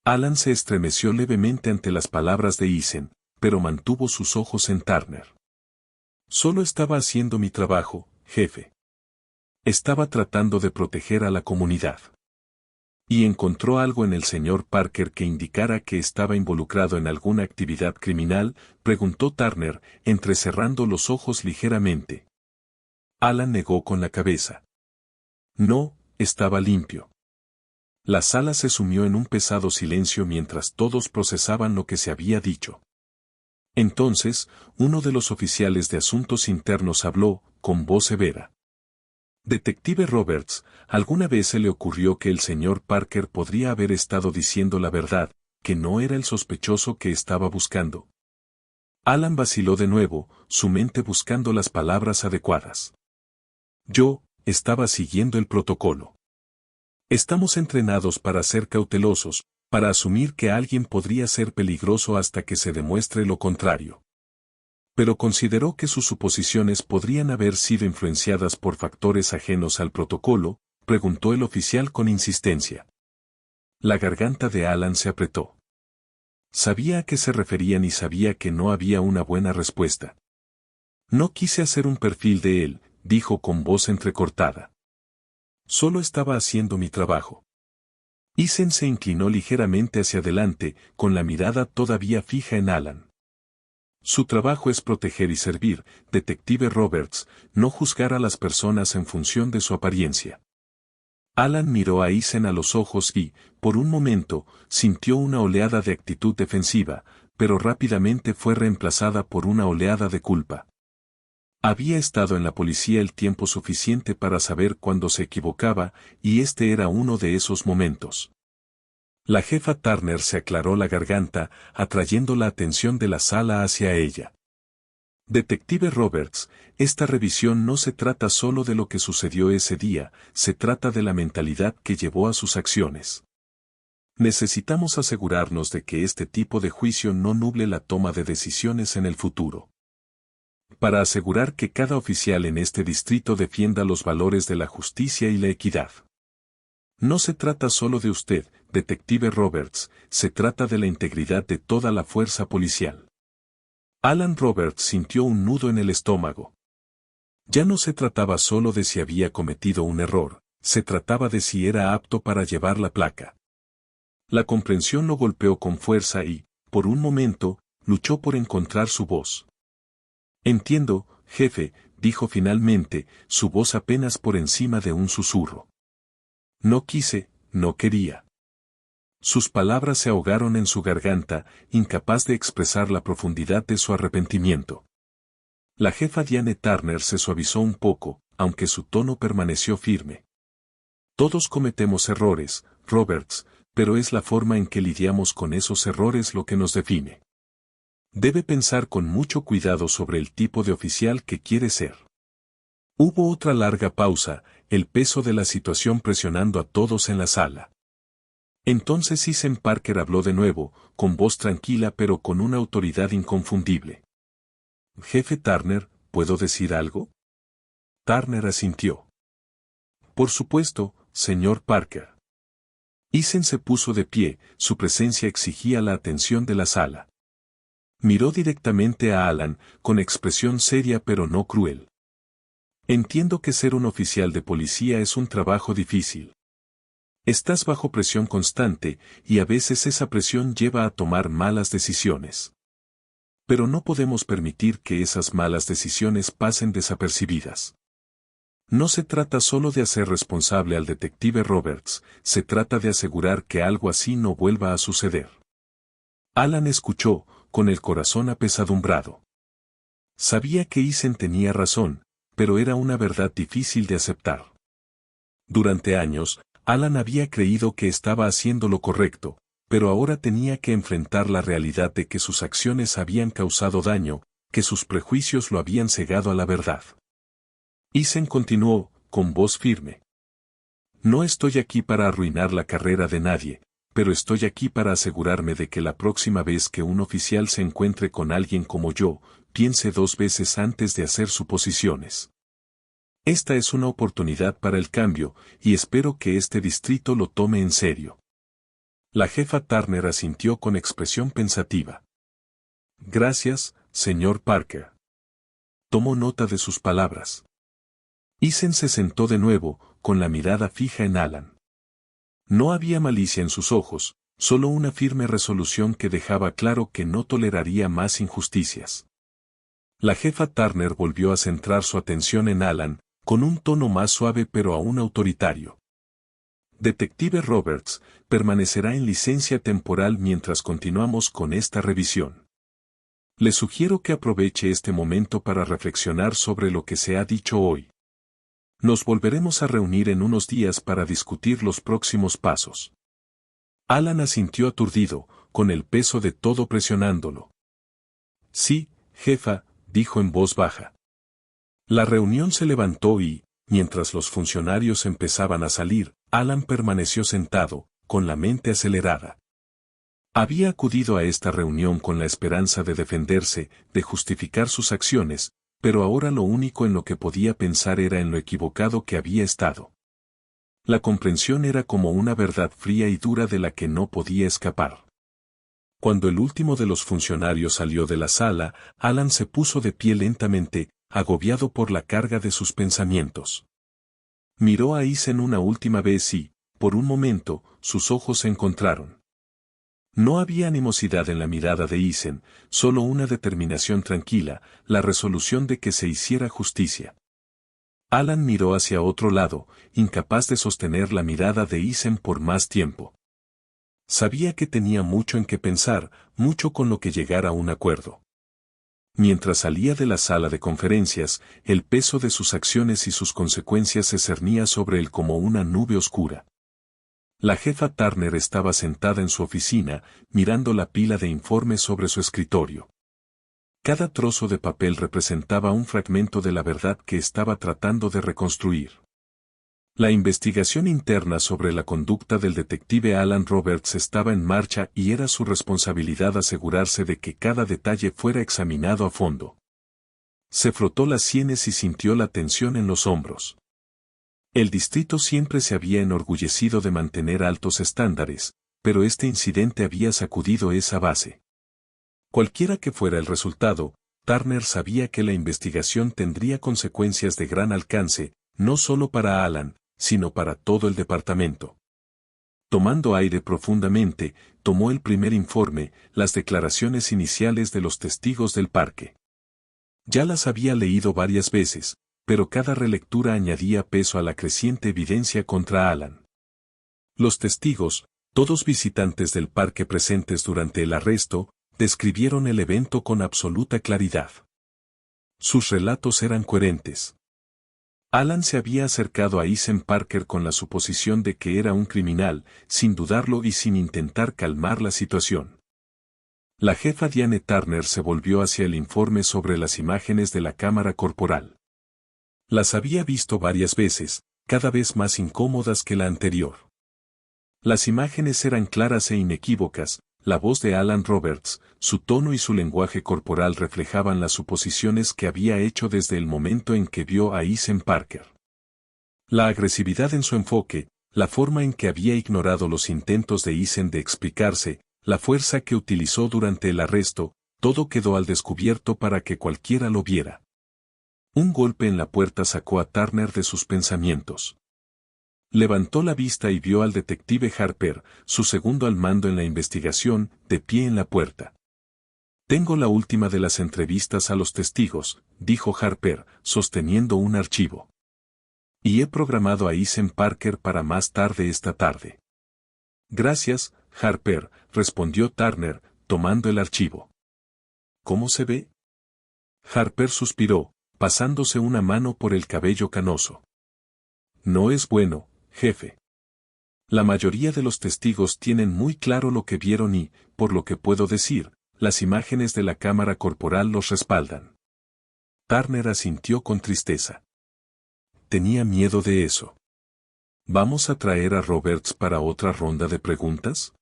Alan se estremeció levemente ante las palabras de Ethan, pero mantuvo sus ojos en Turner. Solo estaba haciendo mi trabajo, jefe. Estaba tratando de proteger a la comunidad. ¿Y encontró algo en el señor Parker que indicara que estaba involucrado en alguna actividad criminal?, preguntó Turner, entrecerrando los ojos ligeramente. Alan negó con la cabeza. No, estaba limpio. La sala se sumió en un pesado silencio mientras todos procesaban lo que se había dicho. Entonces, uno de los oficiales de asuntos internos habló, con voz severa. Detective Roberts, ¿alguna vez se le ocurrió que el señor Parker podría haber estado diciendo la verdad, que no era el sospechoso que estaba buscando? Alan vaciló de nuevo, su mente buscando las palabras adecuadas. Yo, estaba siguiendo el protocolo. Estamos entrenados para ser cautelosos, para asumir que alguien podría ser peligroso hasta que se demuestre lo contrario. Pero consideró que sus suposiciones podrían haber sido influenciadas por factores ajenos al protocolo, preguntó el oficial con insistencia. La garganta de Alan se apretó. Sabía a qué se referían y sabía que no había una buena respuesta. No quise hacer un perfil de él, dijo con voz entrecortada. Solo estaba haciendo mi trabajo. Eason se inclinó ligeramente hacia adelante, con la mirada todavía fija en Alan. Su trabajo es proteger y servir, detective Roberts, no juzgar a las personas en función de su apariencia. Alan miró a Eason a los ojos y, por un momento, sintió una oleada de actitud defensiva, pero rápidamente fue reemplazada por una oleada de culpa. Había estado en la policía el tiempo suficiente para saber cuándo se equivocaba, y este era uno de esos momentos. La jefa Turner se aclaró la garganta, atrayendo la atención de la sala hacia ella. Detective Roberts, esta revisión no se trata solo de lo que sucedió ese día, se trata de la mentalidad que llevó a sus acciones. Necesitamos asegurarnos de que este tipo de juicio no nuble la toma de decisiones en el futuro. Para asegurar que cada oficial en este distrito defienda los valores de la justicia y la equidad. No se trata solo de usted, detective Roberts, se trata de la integridad de toda la fuerza policial. Alan Roberts sintió un nudo en el estómago. Ya no se trataba solo de si había cometido un error, se trataba de si era apto para llevar la placa. La comprensión lo golpeó con fuerza y, por un momento, luchó por encontrar su voz. Entiendo, jefe, dijo finalmente, su voz apenas por encima de un susurro. No quise, no quería. Sus palabras se ahogaron en su garganta, incapaz de expresar la profundidad de su arrepentimiento. La jefa Diane Turner se suavizó un poco, aunque su tono permaneció firme. Todos cometemos errores, Roberts, pero es la forma en que lidiamos con esos errores lo que nos define. Debe pensar con mucho cuidado sobre el tipo de oficial que quiere ser. Hubo otra larga pausa, el peso de la situación presionando a todos en la sala. Entonces Eason Parker habló de nuevo, con voz tranquila pero con una autoridad inconfundible. Jefe Turner, ¿puedo decir algo? Turner asintió. Por supuesto, señor Parker. Eason se puso de pie, su presencia exigía la atención de la sala. Miró directamente a Alan, con expresión seria pero no cruel. Entiendo que ser un oficial de policía es un trabajo difícil. Estás bajo presión constante, y a veces esa presión lleva a tomar malas decisiones. Pero no podemos permitir que esas malas decisiones pasen desapercibidas. No se trata solo de hacer responsable al detective Roberts, se trata de asegurar que algo así no vuelva a suceder. Alan escuchó, con el corazón apesadumbrado. Sabía que Eason tenía razón, pero era una verdad difícil de aceptar. Durante años, Alan había creído que estaba haciendo lo correcto, pero ahora tenía que enfrentar la realidad de que sus acciones habían causado daño, que sus prejuicios lo habían cegado a la verdad. Eason continuó, con voz firme. No estoy aquí para arruinar la carrera de nadie, pero estoy aquí para asegurarme de que la próxima vez que un oficial se encuentre con alguien como yo, piense dos veces antes de hacer suposiciones. Esta es una oportunidad para el cambio, y espero que este distrito lo tome en serio. La jefa Turner asintió con expresión pensativa. Gracias, señor Parker. Tomó nota de sus palabras. Eason se sentó de nuevo, con la mirada fija en Alan. No había malicia en sus ojos, solo una firme resolución que dejaba claro que no toleraría más injusticias. La jefa Turner volvió a centrar su atención en Alan, con un tono más suave pero aún autoritario. Detective Roberts, permanecerá en licencia temporal mientras continuamos con esta revisión. Le sugiero que aproveche este momento para reflexionar sobre lo que se ha dicho hoy. Nos volveremos a reunir en unos días para discutir los próximos pasos. Alan asintió aturdido, con el peso de todo presionándolo. Sí, jefa, dijo en voz baja. La reunión se levantó y, mientras los funcionarios empezaban a salir, Alan permaneció sentado, con la mente acelerada. Había acudido a esta reunión con la esperanza de defenderse, de justificar sus acciones, pero ahora lo único en lo que podía pensar era en lo equivocado que había estado. La comprensión era como una verdad fría y dura de la que no podía escapar. Cuando el último de los funcionarios salió de la sala, Alan se puso de pie lentamente, agobiado por la carga de sus pensamientos. Miró a Eisen una última vez y, por un momento, sus ojos se encontraron. No había animosidad en la mirada de Eisen, solo una determinación tranquila, la resolución de que se hiciera justicia. Alan miró hacia otro lado, incapaz de sostener la mirada de Eisen por más tiempo. Sabía que tenía mucho en qué pensar, mucho con lo que llegar a un acuerdo. Mientras salía de la sala de conferencias, el peso de sus acciones y sus consecuencias se cernía sobre él como una nube oscura. La jefa Turner estaba sentada en su oficina, mirando la pila de informes sobre su escritorio. Cada trozo de papel representaba un fragmento de la verdad que estaba tratando de reconstruir. La investigación interna sobre la conducta del detective Alan Roberts estaba en marcha y era su responsabilidad asegurarse de que cada detalle fuera examinado a fondo. Se frotó las sienes y sintió la tensión en los hombros. El distrito siempre se había enorgullecido de mantener altos estándares, pero este incidente había sacudido esa base. Cualquiera que fuera el resultado, Turner sabía que la investigación tendría consecuencias de gran alcance, no solo para Alan, sino para todo el departamento. Tomando aire profundamente, tomó el primer informe, las declaraciones iniciales de los testigos del parque. Ya las había leído varias veces, pero cada relectura añadía peso a la creciente evidencia contra Alan. Los testigos, todos visitantes del parque presentes durante el arresto, describieron el evento con absoluta claridad. Sus relatos eran coherentes. Alan se había acercado a Eisen Parker con la suposición de que era un criminal, sin dudarlo y sin intentar calmar la situación. La jefa Diane Turner se volvió hacia el informe sobre las imágenes de la cámara corporal. Las había visto varias veces, cada vez más incómodas que la anterior. Las imágenes eran claras e inequívocas, la voz de Alan Roberts, su tono y su lenguaje corporal reflejaban las suposiciones que había hecho desde el momento en que vio a Eisen Parker. La agresividad en su enfoque, la forma en que había ignorado los intentos de Eisen de explicarse, la fuerza que utilizó durante el arresto, todo quedó al descubierto para que cualquiera lo viera. Un golpe en la puerta sacó a Turner de sus pensamientos. Levantó la vista y vio al detective Harper, su segundo al mando en la investigación, de pie en la puerta. Tengo la última de las entrevistas a los testigos, dijo Harper, sosteniendo un archivo. Y he programado a Eisen Parker para más tarde esta tarde. Gracias, Harper, respondió Turner, tomando el archivo. ¿Cómo se ve? Harper suspiró, pasándose una mano por el cabello canoso. No es bueno, jefe. La mayoría de los testigos tienen muy claro lo que vieron y, por lo que puedo decir, las imágenes de la cámara corporal los respaldan. Turner asintió con tristeza. Tenía miedo de eso. ¿Vamos a traer a Roberts para otra ronda de preguntas?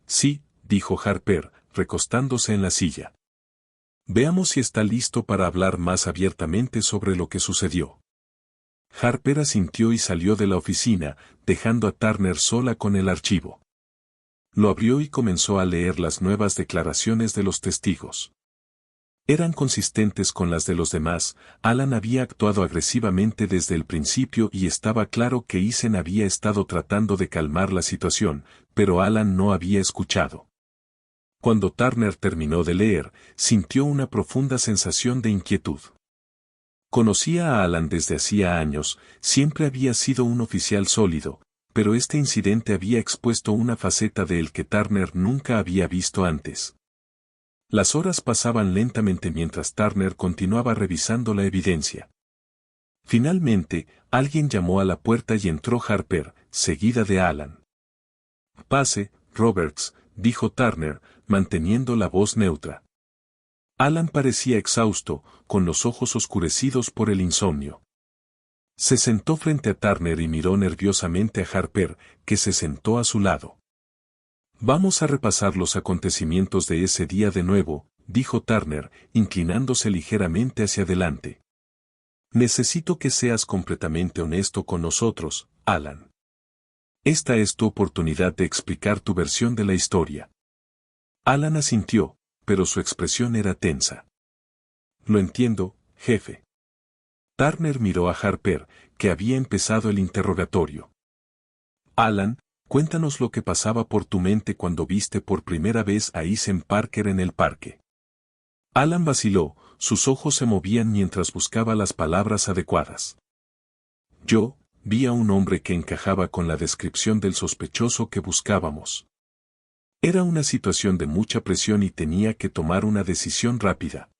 Sí, dijo Harper, recostándose en la silla. Veamos si está listo para hablar más abiertamente sobre lo que sucedió. Harper asintió y salió de la oficina, dejando a Turner sola con el archivo. Lo abrió y comenzó a leer las nuevas declaraciones de los testigos. Eran consistentes con las de los demás. Alan había actuado agresivamente desde el principio y estaba claro que Eisen había estado tratando de calmar la situación, pero Alan no había escuchado. Cuando Turner terminó de leer, sintió una profunda sensación de inquietud. Conocía a Alan desde hacía años, siempre había sido un oficial sólido, pero este incidente había expuesto una faceta de él que Turner nunca había visto antes. Las horas pasaban lentamente mientras Turner continuaba revisando la evidencia. Finalmente, alguien llamó a la puerta y entró Harper, seguida de Alan. «Pase, Roberts», dijo Turner, manteniendo la voz neutra. Alan parecía exhausto, con los ojos oscurecidos por el insomnio. Se sentó frente a Turner y miró nerviosamente a Harper, que se sentó a su lado. «Vamos a repasar los acontecimientos de ese día de nuevo», dijo Turner, inclinándose ligeramente hacia adelante. «Necesito que seas completamente honesto con nosotros, Alan. Esta es tu oportunidad de explicar tu versión de la historia». Alan asintió, pero su expresión era tensa. «Lo entiendo, jefe». Turner miró a Harper, que había empezado el interrogatorio. «Alan, cuéntanos lo que pasaba por tu mente cuando viste por primera vez a Ethan Parker en el parque». Alan vaciló, sus ojos se movían mientras buscaba las palabras adecuadas. «Yo vi a un hombre que encajaba con la descripción del sospechoso que buscábamos. Era una situación de mucha presión y tenía que tomar una decisión rápida».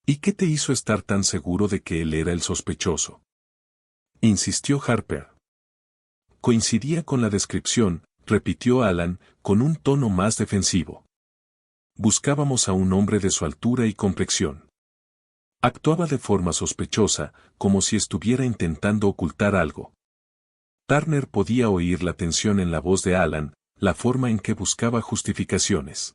«¿Y qué te hizo estar tan seguro de que él era el sospechoso?», insistió Harper. «Coincidía con la descripción», repitió Alan, con un tono más defensivo. «Buscábamos a un hombre de su altura y complexión. Actuaba de forma sospechosa, como si estuviera intentando ocultar algo». Turner podía oír la tensión en la voz de Alan, la forma en que buscaba justificaciones.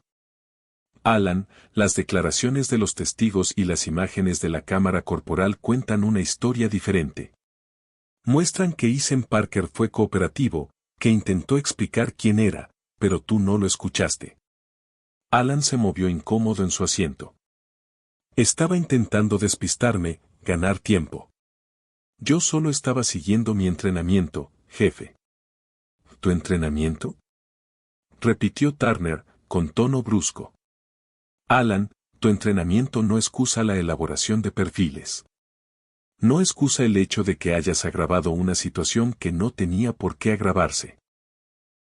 «Alan, las declaraciones de los testigos y las imágenes de la cámara corporal cuentan una historia diferente. Muestran que Ethan Parker fue cooperativo, que intentó explicar quién era, pero tú no lo escuchaste». Alan se movió incómodo en su asiento. «Estaba intentando despistarme, ganar tiempo. Yo solo estaba siguiendo mi entrenamiento, jefe». «¿Tu entrenamiento?», repitió Turner, con tono brusco. «Alan, tu entrenamiento no excusa la elaboración de perfiles. No excusa el hecho de que hayas agravado una situación que no tenía por qué agravarse».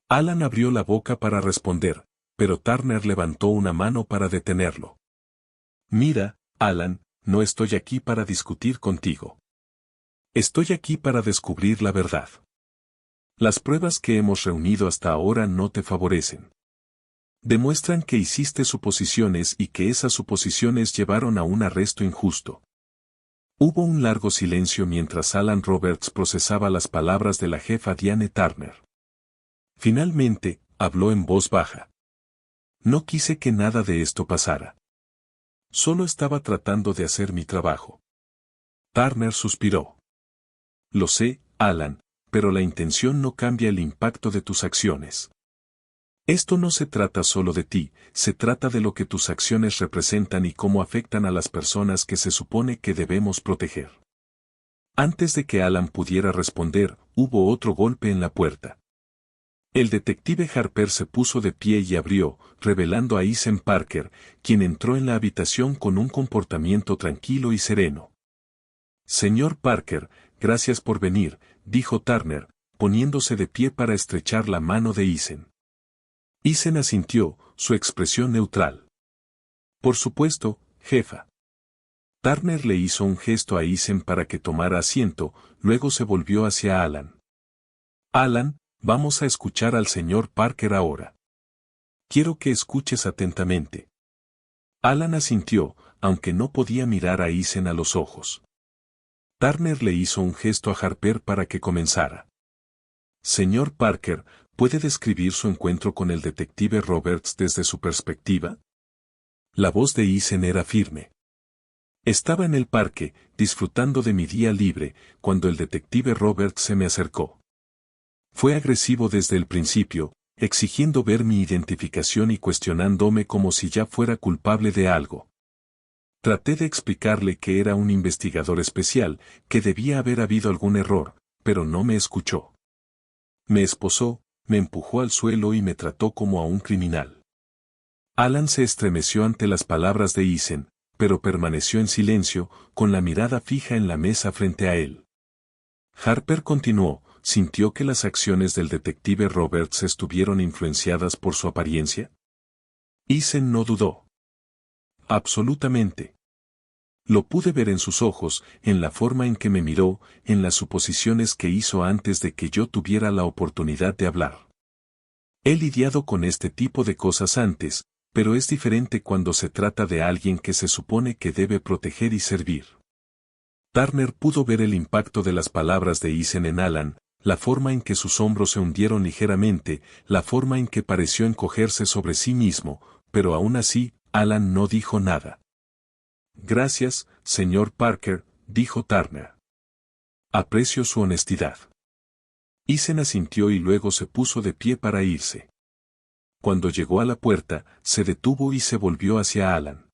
Alan abrió la boca para responder, pero Turner levantó una mano para detenerlo. «Mira, Alan, no estoy aquí para discutir contigo. Estoy aquí para descubrir la verdad. Las pruebas que hemos reunido hasta ahora no te favorecen. Demuestran que hiciste suposiciones y que esas suposiciones llevaron a un arresto injusto». Hubo un largo silencio mientras Alan Roberts procesaba las palabras de la jefa Diane Turner. Finalmente, habló en voz baja. «No quise que nada de esto pasara. Solo estaba tratando de hacer mi trabajo». Turner suspiró. «Lo sé, Alan, pero la intención no cambia el impacto de tus acciones. Esto no se trata solo de ti, se trata de lo que tus acciones representan y cómo afectan a las personas que se supone que debemos proteger». Antes de que Alan pudiera responder, hubo otro golpe en la puerta. El detective Harper se puso de pie y abrió, revelando a Ethan Parker, quien entró en la habitación con un comportamiento tranquilo y sereno. «Señor Parker, gracias por venir», dijo Turner, poniéndose de pie para estrechar la mano de Ethan. Ethan asintió, su expresión neutral. «Por supuesto, jefa». Turner le hizo un gesto a Ethan para que tomara asiento, luego se volvió hacia Alan. «Alan, vamos a escuchar al señor Parker ahora. Quiero que escuches atentamente». Alan asintió, aunque no podía mirar a Ethan a los ojos. Turner le hizo un gesto a Harper para que comenzara. «Señor Parker, ¿puede describir su encuentro con el detective Roberts desde su perspectiva?». La voz de Ethan era firme. «Estaba en el parque, disfrutando de mi día libre, cuando el detective Roberts se me acercó. Fue agresivo desde el principio, exigiendo ver mi identificación y cuestionándome como si ya fuera culpable de algo. Traté de explicarle que era un investigador especial, que debía haber habido algún error, pero no me escuchó. Me esposó, me empujó al suelo y me trató como a un criminal». Alan se estremeció ante las palabras de Ethan, pero permaneció en silencio, con la mirada fija en la mesa frente a él. Harper continuó, ¿sintió que las acciones del detective Roberts estuvieron influenciadas por su apariencia? Eason no dudó. Absolutamente. Lo pude ver en sus ojos, en la forma en que me miró, en las suposiciones que hizo antes de que yo tuviera la oportunidad de hablar. He lidiado con este tipo de cosas antes, pero es diferente cuando se trata de alguien que se supone que debe proteger y servir. Turner pudo ver el impacto de las palabras de Eason en Alan, la forma en que sus hombros se hundieron ligeramente, la forma en que pareció encogerse sobre sí mismo, pero aún así, Alan no dijo nada. Gracias, señor Parker, dijo Turner. Aprecio su honestidad. Eason asintió y luego se puso de pie para irse. Cuando llegó a la puerta, se detuvo y se volvió hacia Alan.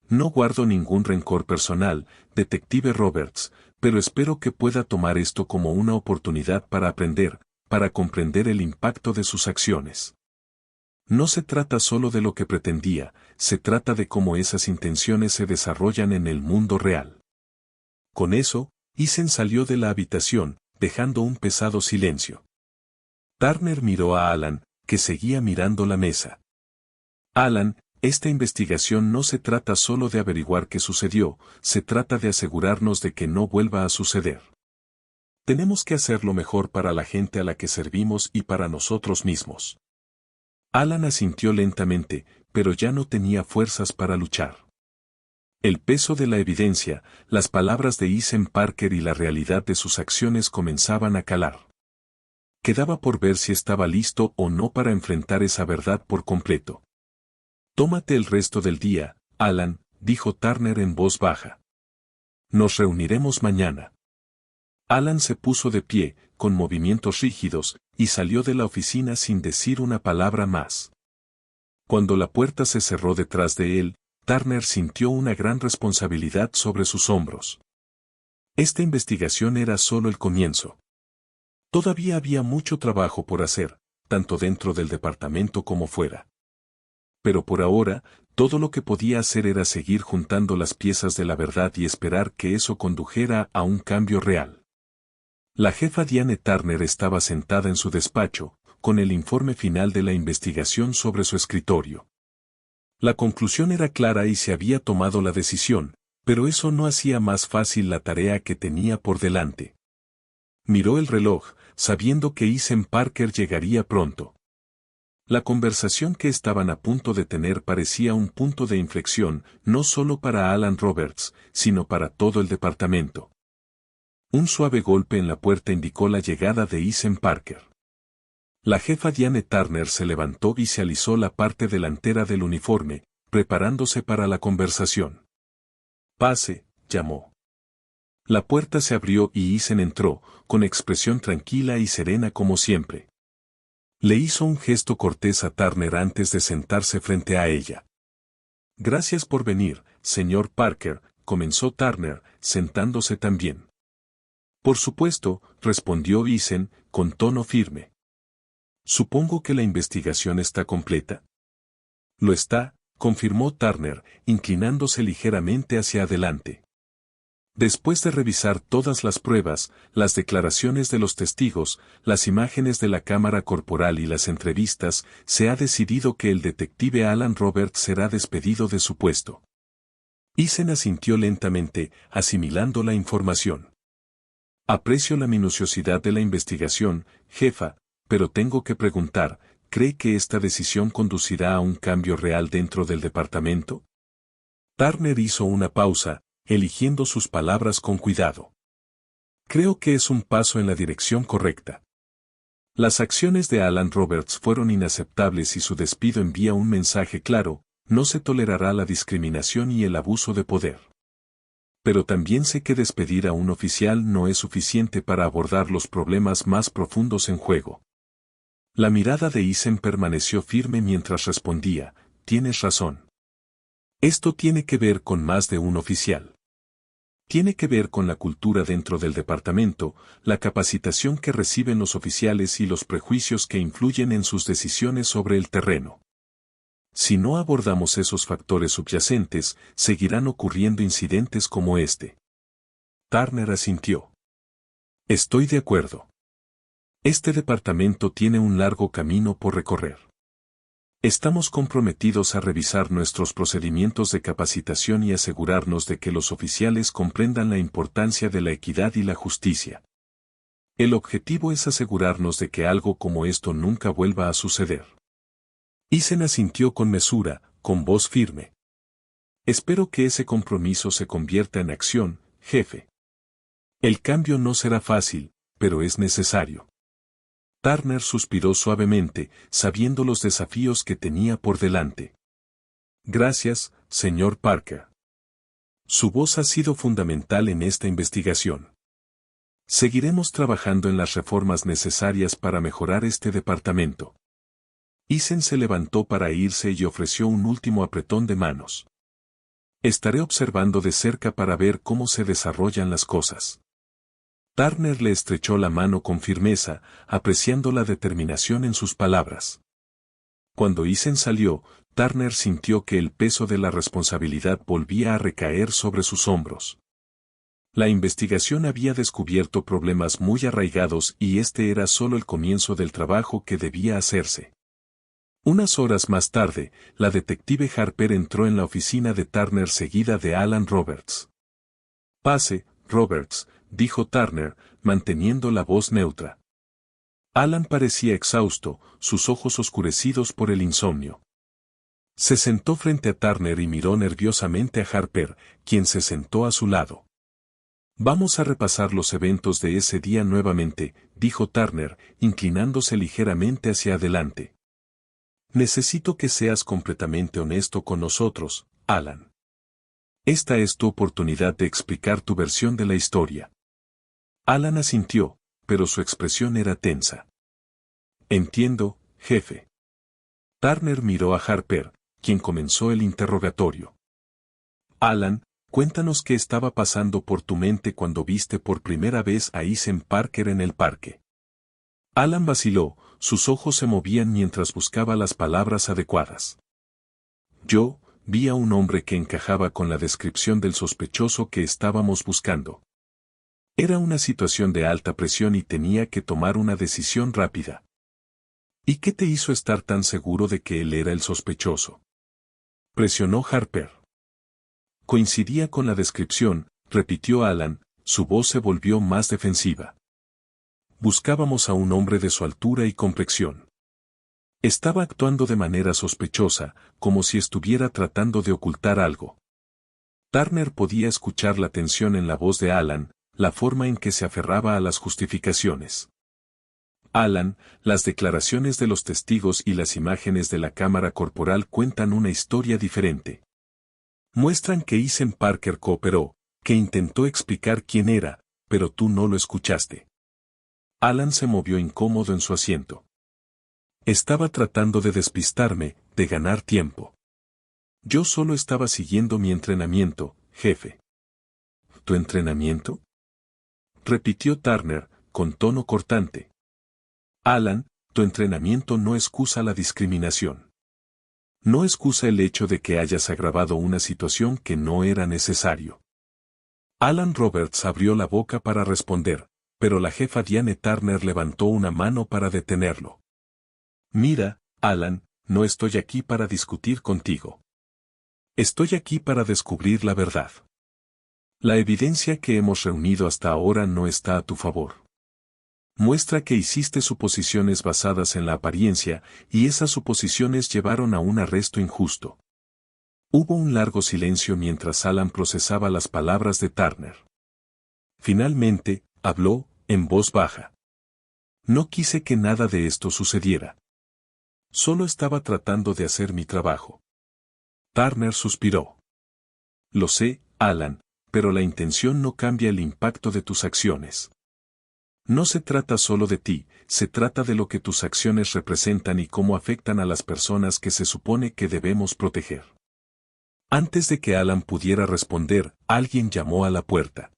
No guardo ningún rencor personal, detective Roberts, pero espero que pueda tomar esto como una oportunidad para aprender, para comprender el impacto de sus acciones. No se trata solo de lo que pretendía, se trata de cómo esas intenciones se desarrollan en el mundo real. Con eso, Eason salió de la habitación, dejando un pesado silencio. Turner miró a Alan, que seguía mirando la mesa. Alan, esta investigación no se trata solo de averiguar qué sucedió, se trata de asegurarnos de que no vuelva a suceder. Tenemos que hacer lo mejor para la gente a la que servimos y para nosotros mismos. Alan asintió lentamente, pero ya no tenía fuerzas para luchar. El peso de la evidencia, las palabras de Eason Parker y la realidad de sus acciones comenzaban a calar. Quedaba por ver si estaba listo o no para enfrentar esa verdad por completo. Tómate el resto del día, Alan, dijo Turner en voz baja. Nos reuniremos mañana. Alan se puso de pie, con movimientos rígidos, y salió de la oficina sin decir una palabra más. Cuando la puerta se cerró detrás de él, Turner sintió una gran responsabilidad sobre sus hombros. Esta investigación era solo el comienzo. Todavía había mucho trabajo por hacer, tanto dentro del departamento como fuera. Pero por ahora, todo lo que podía hacer era seguir juntando las piezas de la verdad y esperar que eso condujera a un cambio real. La jefa Diane Turner estaba sentada en su despacho, con el informe final de la investigación sobre su escritorio. La conclusión era clara y se había tomado la decisión, pero eso no hacía más fácil la tarea que tenía por delante. Miró el reloj, sabiendo que Eason Parker llegaría pronto. La conversación que estaban a punto de tener parecía un punto de inflexión, no solo para Alan Roberts, sino para todo el departamento. Un suave golpe en la puerta indicó la llegada de Eason Parker. La jefa Diane Turner se levantó y se alisó la parte delantera del uniforme, preparándose para la conversación. Pase, llamó. La puerta se abrió y Eason entró, con expresión tranquila y serena como siempre. Le hizo un gesto cortés a Turner antes de sentarse frente a ella. Gracias por venir, señor Parker, comenzó Turner, sentándose también. Por supuesto, respondió Eason, con tono firme. Supongo que la investigación está completa. Lo está, confirmó Turner, inclinándose ligeramente hacia adelante. Después de revisar todas las pruebas, las declaraciones de los testigos, las imágenes de la cámara corporal y las entrevistas, se ha decidido que el detective Alan Roberts será despedido de su puesto. Eason asintió lentamente, asimilando la información. Aprecio la minuciosidad de la investigación, jefa, pero tengo que preguntar, ¿cree que esta decisión conducirá a un cambio real dentro del departamento? Turner hizo una pausa, eligiendo sus palabras con cuidado. Creo que es un paso en la dirección correcta. Las acciones de Alan Roberts fueron inaceptables y su despido envía un mensaje claro, no se tolerará la discriminación y el abuso de poder. Pero también sé que despedir a un oficial no es suficiente para abordar los problemas más profundos en juego. La mirada de Eason permaneció firme mientras respondía, tienes razón. Esto tiene que ver con más de un oficial. Tiene que ver con la cultura dentro del departamento, la capacitación que reciben los oficiales y los prejuicios que influyen en sus decisiones sobre el terreno. Si no abordamos esos factores subyacentes, seguirán ocurriendo incidentes como este. Turner asintió. Estoy de acuerdo. Este departamento tiene un largo camino por recorrer. Estamos comprometidos a revisar nuestros procedimientos de capacitación y asegurarnos de que los oficiales comprendan la importancia de la equidad y la justicia. El objetivo es asegurarnos de que algo como esto nunca vuelva a suceder. Eisen asintió con mesura, con voz firme. Espero que ese compromiso se convierta en acción, jefe. El cambio no será fácil, pero es necesario. Turner suspiró suavemente, sabiendo los desafíos que tenía por delante. Gracias, señor Parker. Su voz ha sido fundamental en esta investigación. Seguiremos trabajando en las reformas necesarias para mejorar este departamento. Eisen se levantó para irse y ofreció un último apretón de manos. Estaré observando de cerca para ver cómo se desarrollan las cosas. Turner le estrechó la mano con firmeza, apreciando la determinación en sus palabras. Cuando Eisen salió, Turner sintió que el peso de la responsabilidad volvía a recaer sobre sus hombros. La investigación había descubierto problemas muy arraigados y este era solo el comienzo del trabajo que debía hacerse. Unas horas más tarde, la detective Harper entró en la oficina de Turner seguida de Alan Roberts. Pase, Roberts, dijo Turner, manteniendo la voz neutra. Alan parecía exhausto, sus ojos oscurecidos por el insomnio. Se sentó frente a Turner y miró nerviosamente a Harper, quien se sentó a su lado. Vamos a repasar los eventos de ese día nuevamente, dijo Turner, inclinándose ligeramente hacia adelante. Necesito que seas completamente honesto con nosotros, Alan. Esta es tu oportunidad de explicar tu versión de la historia. Alan asintió, pero su expresión era tensa. Entiendo, jefe. Turner miró a Harper, quien comenzó el interrogatorio. Alan, cuéntanos qué estaba pasando por tu mente cuando viste por primera vez a Eisen Parker en el parque. Alan vaciló, sus ojos se movían mientras buscaba las palabras adecuadas. Yo, vi a un hombre que encajaba con la descripción del sospechoso que estábamos buscando. Era una situación de alta presión y tenía que tomar una decisión rápida. ¿Y qué te hizo estar tan seguro de que él era el sospechoso? Presionó Harper. Coincidía con la descripción, repitió Alan, su voz se volvió más defensiva. Buscábamos a un hombre de su altura y complexión. Estaba actuando de manera sospechosa, como si estuviera tratando de ocultar algo. Turner podía escuchar la tensión en la voz de Alan, la forma en que se aferraba a las justificaciones. Alan, las declaraciones de los testigos y las imágenes de la cámara corporal cuentan una historia diferente. Muestran que Eisen Parker cooperó, que intentó explicar quién era, pero tú no lo escuchaste. Alan se movió incómodo en su asiento. Estaba tratando de despistarme, de ganar tiempo. Yo solo estaba siguiendo mi entrenamiento, jefe. ¿Tu entrenamiento? Repitió Turner, con tono cortante. Alan, tu entrenamiento no excusa la discriminación. No excusa el hecho de que hayas agravado una situación que no era necesario. Alan Roberts abrió la boca para responder, pero la jefa Diane Turner levantó una mano para detenerlo. Mira, Alan, no estoy aquí para discutir contigo. Estoy aquí para descubrir la verdad. La evidencia que hemos reunido hasta ahora no está a tu favor. Muestra que hiciste suposiciones basadas en la apariencia, y esas suposiciones llevaron a un arresto injusto. Hubo un largo silencio mientras Alan procesaba las palabras de Turner. Finalmente, habló, en voz baja. No quise que nada de esto sucediera. Solo estaba tratando de hacer mi trabajo. Turner suspiró. Lo sé, Alan, pero la intención no cambia el impacto de tus acciones. No se trata solo de ti, se trata de lo que tus acciones representan y cómo afectan a las personas que se supone que debemos proteger. Antes de que Alan pudiera responder, alguien llamó a la puerta.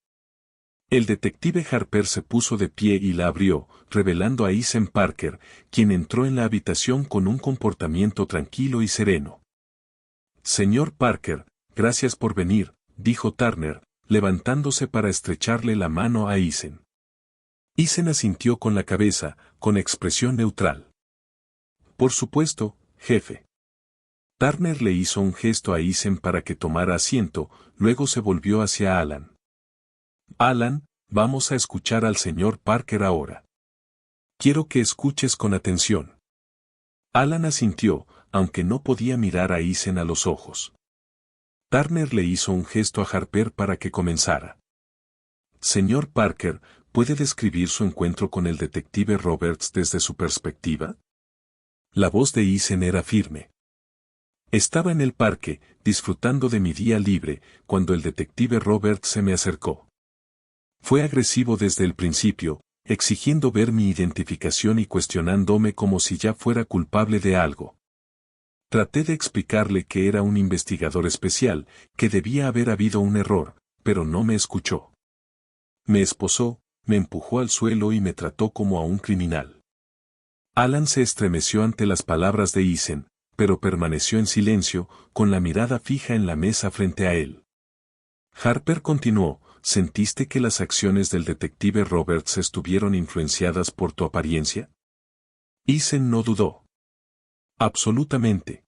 El detective Harper se puso de pie y la abrió, revelando a Eisen Parker, quien entró en la habitación con un comportamiento tranquilo y sereno. Señor Parker, gracias por venir, dijo Turner, levantándose para estrecharle la mano a Eisen. Eisen asintió con la cabeza, con expresión neutral. Por supuesto, jefe. Turner le hizo un gesto a Eisen para que tomara asiento, luego se volvió hacia Alan. Alan, vamos a escuchar al señor Parker ahora. Quiero que escuches con atención. Alan asintió, aunque no podía mirar a Eisen a los ojos. Turner le hizo un gesto a Harper para que comenzara. Señor Parker, ¿puede describir su encuentro con el detective Roberts desde su perspectiva? La voz de Eisen era firme. Estaba en el parque, disfrutando de mi día libre, cuando el detective Roberts se me acercó. Fue agresivo desde el principio, exigiendo ver mi identificación y cuestionándome como si ya fuera culpable de algo. Traté de explicarle que era un investigador especial, que debía haber habido un error, pero no me escuchó. Me esposó, me empujó al suelo y me trató como a un criminal. Alan se estremeció ante las palabras de Eisen, pero permaneció en silencio, con la mirada fija en la mesa frente a él. Harper continuó, ¿sentiste que las acciones del detective Roberts estuvieron influenciadas por tu apariencia? Eisen no dudó. Absolutamente.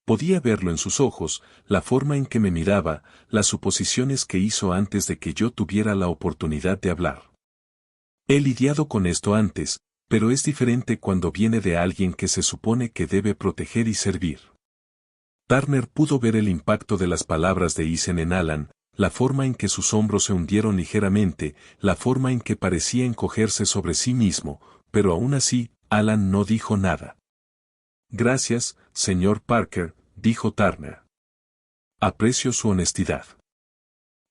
Podía verlo en sus ojos, la forma en que me miraba, las suposiciones que hizo antes de que yo tuviera la oportunidad de hablar. He lidiado con esto antes, pero es diferente cuando viene de alguien que se supone que debe proteger y servir. Turner pudo ver el impacto de las palabras de Eisen en Alan, la forma en que sus hombros se hundieron ligeramente, la forma en que parecía encogerse sobre sí mismo, pero aún así, Alan no dijo nada. Gracias, señor Parker, dijo Turner. Aprecio su honestidad.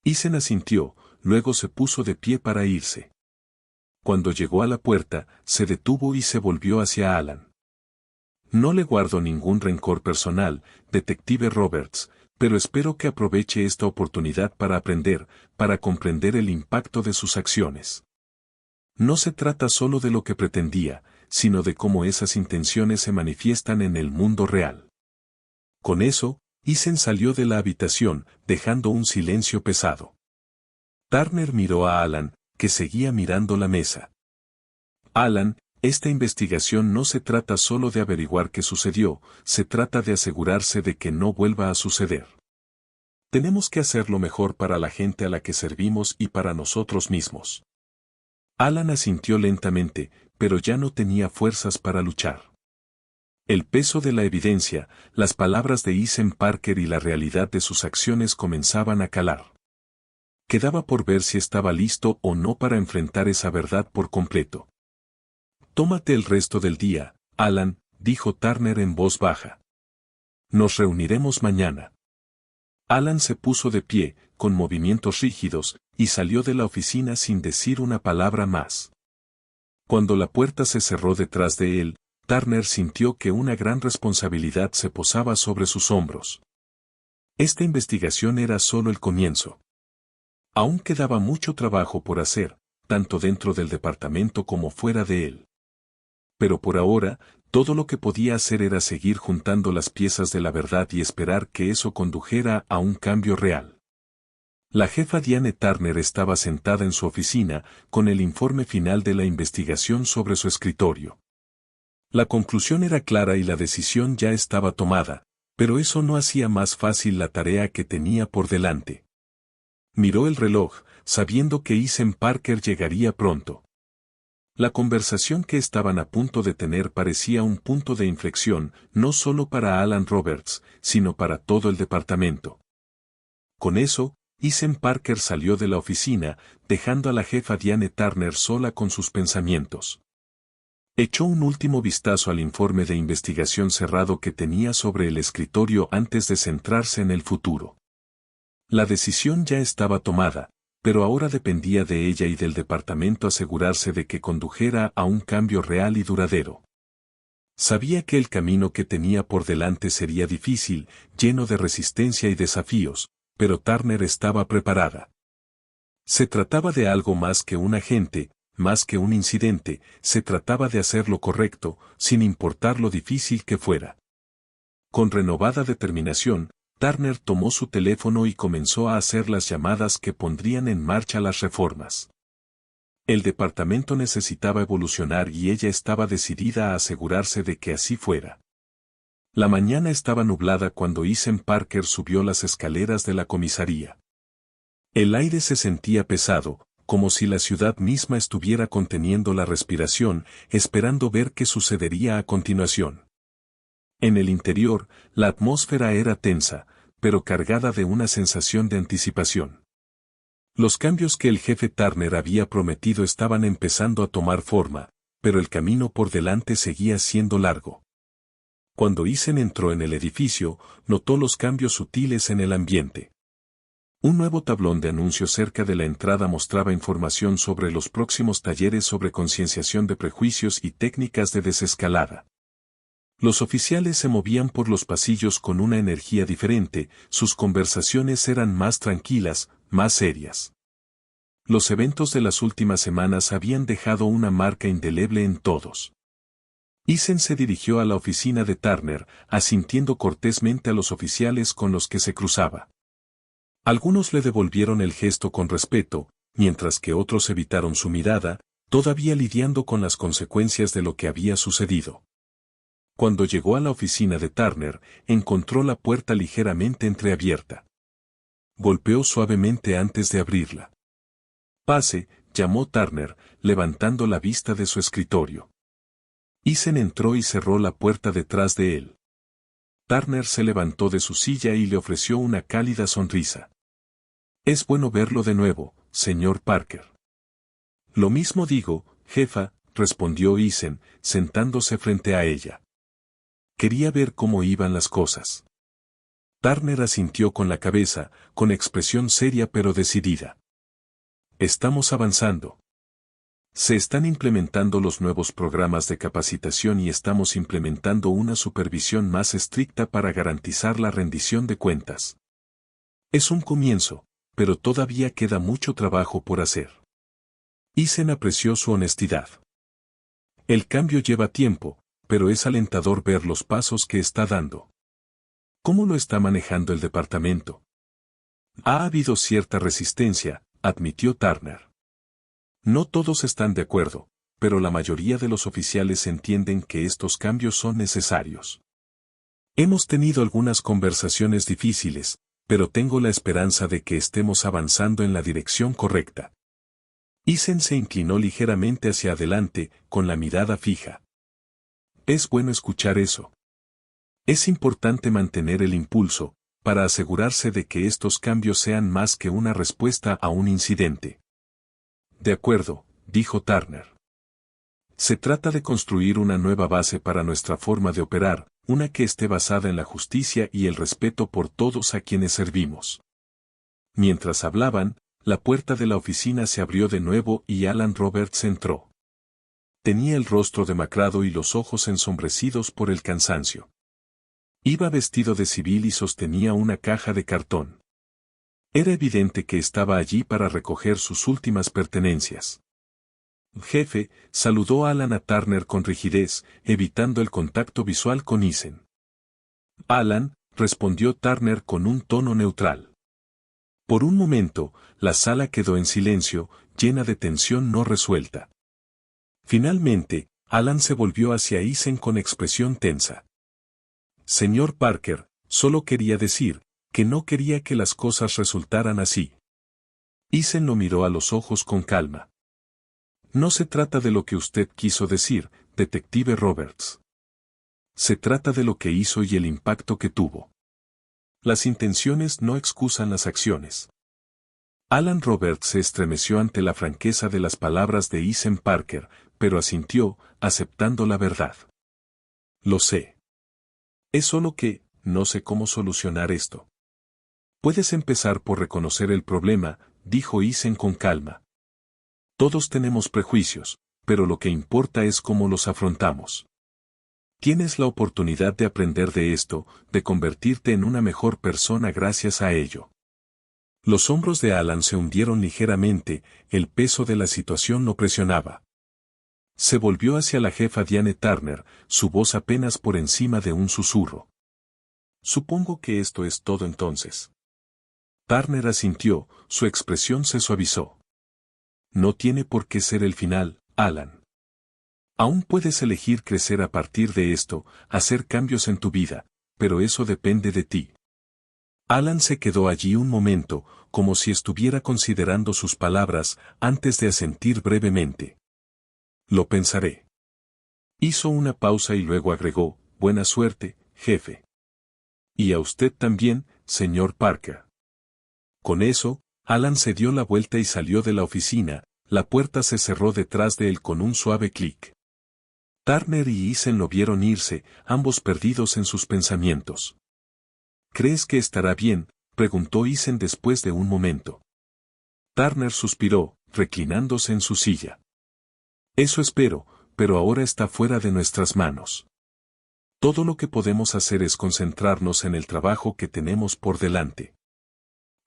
Eisen asintió, luego se puso de pie para irse. Cuando llegó a la puerta, se detuvo y se volvió hacia Alan. No le guardo ningún rencor personal, detective Roberts, pero espero que aproveche esta oportunidad para aprender, para comprender el impacto de sus acciones. No se trata solo de lo que pretendía, sino de cómo esas intenciones se manifiestan en el mundo real. Con eso, Eisen salió de la habitación, dejando un silencio pesado. Turner miró a Alan, que seguía mirando la mesa. Alan, esta investigación no se trata solo de averiguar qué sucedió, se trata de asegurarse de que no vuelva a suceder. Tenemos que hacer lo mejor para la gente a la que servimos y para nosotros mismos. Alan asintió lentamente, pero ya no tenía fuerzas para luchar. El peso de la evidencia, las palabras de Eisen Parker y la realidad de sus acciones comenzaban a calar. Quedaba por ver si estaba listo o no para enfrentar esa verdad por completo. Tómate el resto del día, Alan, dijo Turner en voz baja. Nos reuniremos mañana. Alan se puso de pie, con movimientos rígidos, y salió de la oficina sin decir una palabra más. Cuando la puerta se cerró detrás de él, Turner sintió que una gran responsabilidad se posaba sobre sus hombros. Esta investigación era solo el comienzo. Aún quedaba mucho trabajo por hacer, tanto dentro del departamento como fuera de él. Pero por ahora, todo lo que podía hacer era seguir juntando las piezas de la verdad y esperar que eso condujera a un cambio real. La jefa Diane Turner estaba sentada en su oficina, con el informe final de la investigación sobre su escritorio. La conclusión era clara y la decisión ya estaba tomada, pero eso no hacía más fácil la tarea que tenía por delante. Miró el reloj, sabiendo que Eisen Parker llegaría pronto. La conversación que estaban a punto de tener parecía un punto de inflexión, no solo para Alan Roberts, sino para todo el departamento. Con eso, Eisen Parker salió de la oficina, dejando a la jefa Diane Turner sola con sus pensamientos. Echó un último vistazo al informe de investigación cerrado que tenía sobre el escritorio antes de centrarse en el futuro. La decisión ya estaba tomada, pero ahora dependía de ella y del departamento asegurarse de que condujera a un cambio real y duradero. Sabía que el camino que tenía por delante sería difícil, lleno de resistencia y desafíos, pero Turner estaba preparada. Se trataba de algo más que un agente, más que un incidente, se trataba de hacer lo correcto, sin importar lo difícil que fuera. Con renovada determinación, Turner tomó su teléfono y comenzó a hacer las llamadas que pondrían en marcha las reformas. El departamento necesitaba evolucionar y ella estaba decidida a asegurarse de que así fuera. La mañana estaba nublada cuando Ethan Parker subió las escaleras de la comisaría. El aire se sentía pesado, como si la ciudad misma estuviera conteniendo la respiración, esperando ver qué sucedería a continuación. En el interior, la atmósfera era tensa, pero cargada de una sensación de anticipación. Los cambios que el jefe Turner había prometido estaban empezando a tomar forma, pero el camino por delante seguía siendo largo. Cuando Ethan entró en el edificio, notó los cambios sutiles en el ambiente. Un nuevo tablón de anuncios cerca de la entrada mostraba información sobre los próximos talleres sobre concienciación de prejuicios y técnicas de desescalada. Los oficiales se movían por los pasillos con una energía diferente, sus conversaciones eran más tranquilas, más serias. Los eventos de las últimas semanas habían dejado una marca indeleble en todos. Ethan se dirigió a la oficina de Turner, asintiendo cortésmente a los oficiales con los que se cruzaba. Algunos le devolvieron el gesto con respeto, mientras que otros evitaron su mirada, todavía lidiando con las consecuencias de lo que había sucedido. Cuando llegó a la oficina de Turner, encontró la puerta ligeramente entreabierta. Golpeó suavemente antes de abrirla. «Pase», llamó Turner, levantando la vista de su escritorio. Ethan entró y cerró la puerta detrás de él. Turner se levantó de su silla y le ofreció una cálida sonrisa. «Es bueno verlo de nuevo, señor Parker». «Lo mismo digo, jefa», respondió Ethan, sentándose frente a ella. Quería ver cómo iban las cosas. Turner asintió con la cabeza, con expresión seria pero decidida. «Estamos avanzando. Se están implementando los nuevos programas de capacitación y estamos implementando una supervisión más estricta para garantizar la rendición de cuentas. Es un comienzo, pero todavía queda mucho trabajo por hacer». Ethan apreció su honestidad. «El cambio lleva tiempo, pero es alentador ver los pasos que está dando». «¿Cómo lo está manejando el departamento?» «Ha habido cierta resistencia», admitió Turner. «No todos están de acuerdo, pero la mayoría de los oficiales entienden que estos cambios son necesarios. Hemos tenido algunas conversaciones difíciles, pero tengo la esperanza de que estemos avanzando en la dirección correcta». Ethan se inclinó ligeramente hacia adelante, con la mirada fija. «Es bueno escuchar eso. Es importante mantener el impulso, para asegurarse de que estos cambios sean más que una respuesta a un incidente». «De acuerdo», dijo Turner. «Se trata de construir una nueva base para nuestra forma de operar, una que esté basada en la justicia y el respeto por todos a quienes servimos». Mientras hablaban, la puerta de la oficina se abrió de nuevo y Alan Roberts entró. Tenía el rostro demacrado y los ojos ensombrecidos por el cansancio. Iba vestido de civil y sostenía una caja de cartón. Era evidente que estaba allí para recoger sus últimas pertenencias. «Jefe», saludó Alan a Turner con rigidez, evitando el contacto visual con Ethan. «Alan», respondió Turner con un tono neutral. Por un momento, la sala quedó en silencio, llena de tensión no resuelta. Finalmente, Alan se volvió hacia Ethan con expresión tensa. «Señor Parker, solo quería decir que no quería que las cosas resultaran así». Ethan lo miró a los ojos con calma. «No se trata de lo que usted quiso decir, detective Roberts. Se trata de lo que hizo y el impacto que tuvo. Las intenciones no excusan las acciones». Alan Roberts se estremeció ante la franqueza de las palabras de Ethan Parker, pero asintió, aceptando la verdad. «Lo sé. Es solo que, no sé cómo solucionar esto». «Puedes empezar por reconocer el problema», dijo Ethan con calma. «Todos tenemos prejuicios, pero lo que importa es cómo los afrontamos. Tienes la oportunidad de aprender de esto, de convertirte en una mejor persona gracias a ello». Los hombros de Alan se hundieron ligeramente, el peso de la situación lo presionaba. Se volvió hacia la jefa Diane Turner, su voz apenas por encima de un susurro. Supongo que esto es todo entonces. Turner asintió, su expresión se suavizó. No tiene por qué ser el final, Alan. Aún puedes elegir crecer a partir de esto, hacer cambios en tu vida, pero eso depende de ti. Alan se quedó allí un momento, como si estuviera considerando sus palabras, antes de asentir brevemente. Lo pensaré. Hizo una pausa y luego agregó, buena suerte, jefe. Y a usted también, señor Parker. Con eso, Alan se dio la vuelta y salió de la oficina, la puerta se cerró detrás de él con un suave clic. Turner y Eisen lo vieron irse, ambos perdidos en sus pensamientos. ¿Crees que estará bien?, preguntó Eisen después de un momento. Turner suspiró, reclinándose en su silla. Eso espero, pero ahora está fuera de nuestras manos. Todo lo que podemos hacer es concentrarnos en el trabajo que tenemos por delante.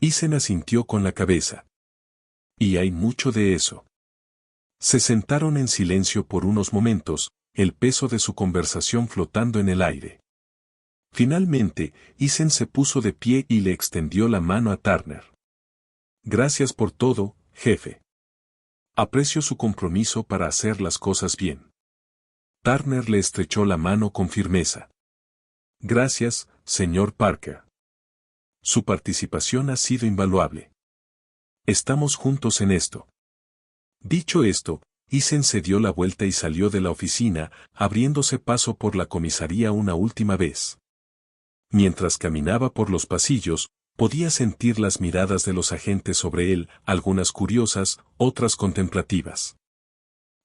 Eisen asintió con la cabeza. Y hay mucho de eso. Se sentaron en silencio por unos momentos, el peso de su conversación flotando en el aire. Finalmente, Eisen se puso de pie y le extendió la mano a Turner. Gracias por todo, jefe. Aprecio su compromiso para hacer las cosas bien. Turner le estrechó la mano con firmeza. Gracias, señor Parker. Su participación ha sido invaluable. Estamos juntos en esto. Dicho esto, Eisen se dio la vuelta y salió de la oficina, abriéndose paso por la comisaría una última vez. Mientras caminaba por los pasillos, podía sentir las miradas de los agentes sobre él, algunas curiosas, otras contemplativas.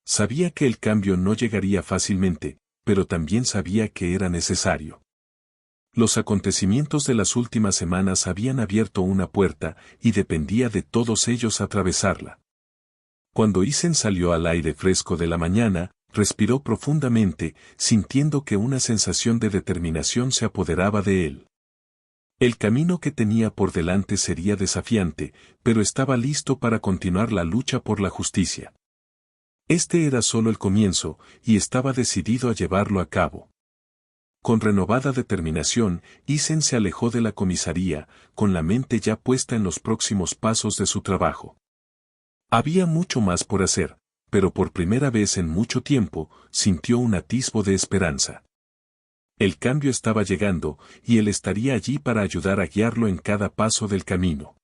Sabía que el cambio no llegaría fácilmente, pero también sabía que era necesario. Los acontecimientos de las últimas semanas habían abierto una puerta, y dependía de todos ellos atravesarla. Cuando Eisen salió al aire fresco de la mañana, respiró profundamente, sintiendo que una sensación de determinación se apoderaba de él. El camino que tenía por delante sería desafiante, pero estaba listo para continuar la lucha por la justicia. Este era solo el comienzo, y estaba decidido a llevarlo a cabo. Con renovada determinación, Eisen se alejó de la comisaría, con la mente ya puesta en los próximos pasos de su trabajo. Había mucho más por hacer, pero por primera vez en mucho tiempo, sintió un atisbo de esperanza. El cambio estaba llegando, y él estaría allí para ayudar a guiarlo en cada paso del camino.